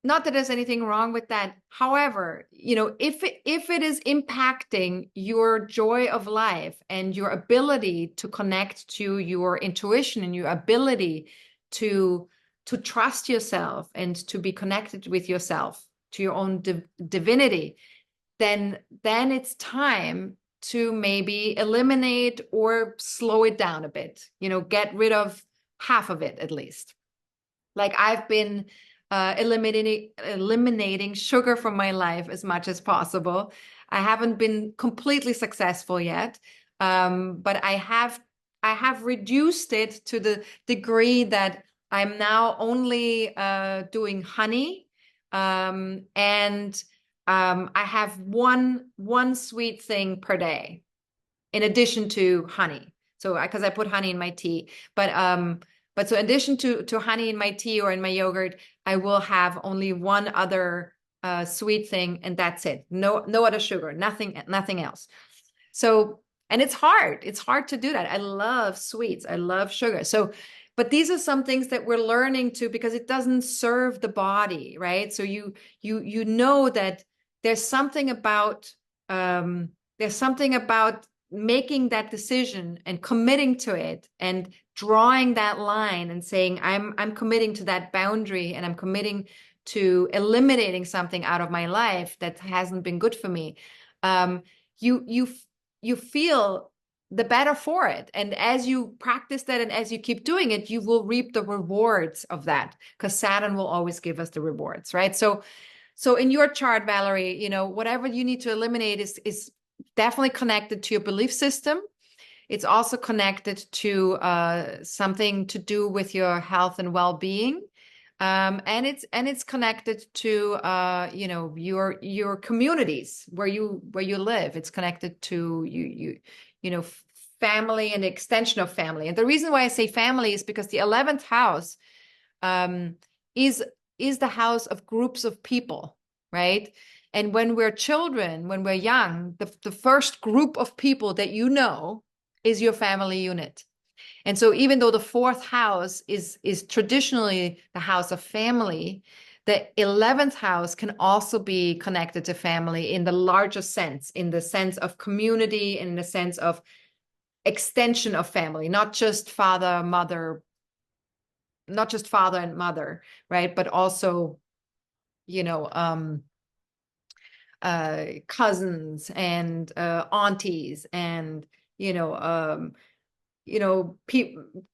not that there's anything wrong with that. However, you know, if it is impacting your joy of life and your ability to connect to your intuition, and your ability to trust yourself and to be connected with yourself, to your own divinity, then it's time to maybe eliminate or slow it down a bit, you know, get rid of half of it at least. Like I've been eliminating sugar from my life as much as possible. I haven't been completely successful yet, but I have reduced it to the degree that I'm now only doing honey, and I have one sweet thing per day in addition to honey. So because I put honey in my tea, but so in addition to honey in my tea or in my yogurt, I will have only one other sweet thing, and that's it. No other sugar, nothing else. So, and it's hard. It's hard to do that. I love sweets. I love sugar. So, but these are some things that we're learning to, because it doesn't serve the body, right? So you know that there's something about making that decision and committing to it, and drawing that line and saying, I'm committing to that boundary, and I'm committing to eliminating something out of my life that hasn't been good for me. You feel the better for it. And as you practice that, and as you keep doing it, you will reap the rewards of that, because Saturn will always give us the rewards, right? So in your chart, Valerie, you know, whatever you need to eliminate is definitely connected to your belief system. It's also connected to something to do with your health and well-being, and it's connected to you know, your communities where you live. It's connected to you know, family and the extension of family. And the reason why I say family is because the 11th house is the house of groups of people, right? And when we're children, when we're young, the first group of people that you know is your family unit. And so even though the 4th house is traditionally the house of family, The 11th house can also be connected to family in the larger sense, in the sense of community, in the sense of extension of family, not just father, mother, not just father and mother, right? But also, you know, cousins and aunties and, you know,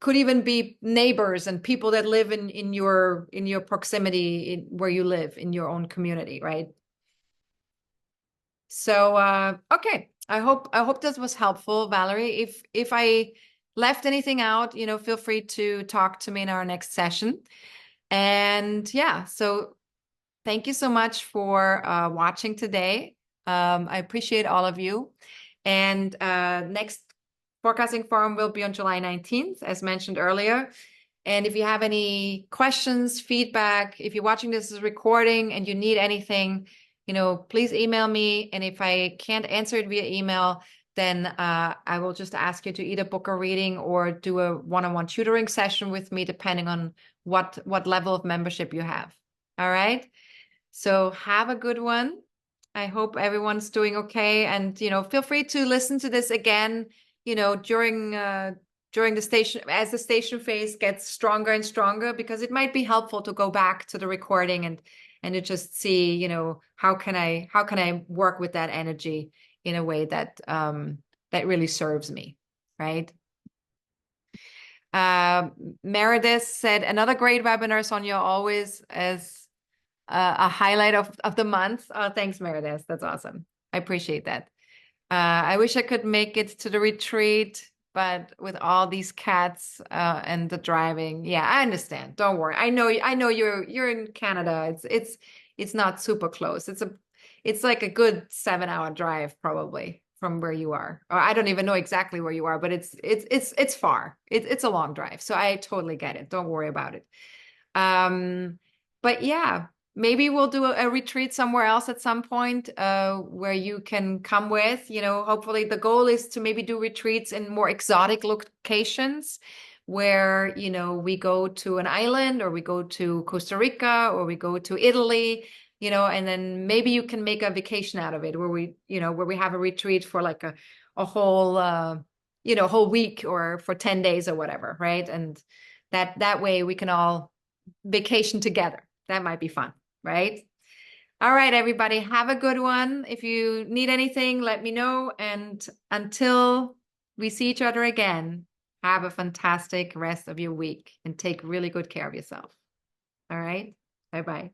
could even be neighbors and people that live in your proximity, where you live in your own community, right? So okay, I hope this was helpful, Valerie. If I left anything out, feel free to talk to me in our next session. And yeah, so thank you so much for watching today. I appreciate all of you. And next forecasting forum will be on July 19th, as mentioned earlier. And if you have any questions, feedback, if you're watching this as a recording and you need anything, please email me. And if I can't answer it via email, then I will just ask you to either book a reading or do a one-on-one tutoring session with me, depending on what level of membership you have. All right. So have a good one. I hope everyone's doing okay. And, feel free to listen to this again, during the station, as the station phase gets stronger and stronger, because it might be helpful to go back to the recording and to just see, how can I work with that energy in a way that that really serves me, right? Meredith said, another great webinar, Sonja, always as a highlight of the month. Oh, thanks, Meredith. That's awesome. I appreciate that. I wish I could make it to the retreat, but with all these cats and the driving, yeah, I understand. Don't worry. I know you're in Canada. It's not super close. It's like a good 7-hour drive probably from where you are. Or I don't even know exactly where you are, but it's far. It's a long drive. So I totally get it. Don't worry about it. But yeah, maybe we'll do a retreat somewhere else at some point where you can come with. Hopefully the goal is to maybe do retreats in more exotic locations where, we go to an island, or we go to Costa Rica, or we go to Italy, and then maybe you can make a vacation out of it, where we have a retreat for like a whole, whole week, or for 10 days or whatever. Right. And that way we can all vacation together. That might be fun, right? All right, everybody, have a good one. If you need anything, let me know. And until we see each other again, have a fantastic rest of your week and take really good care of yourself. All right, bye-bye.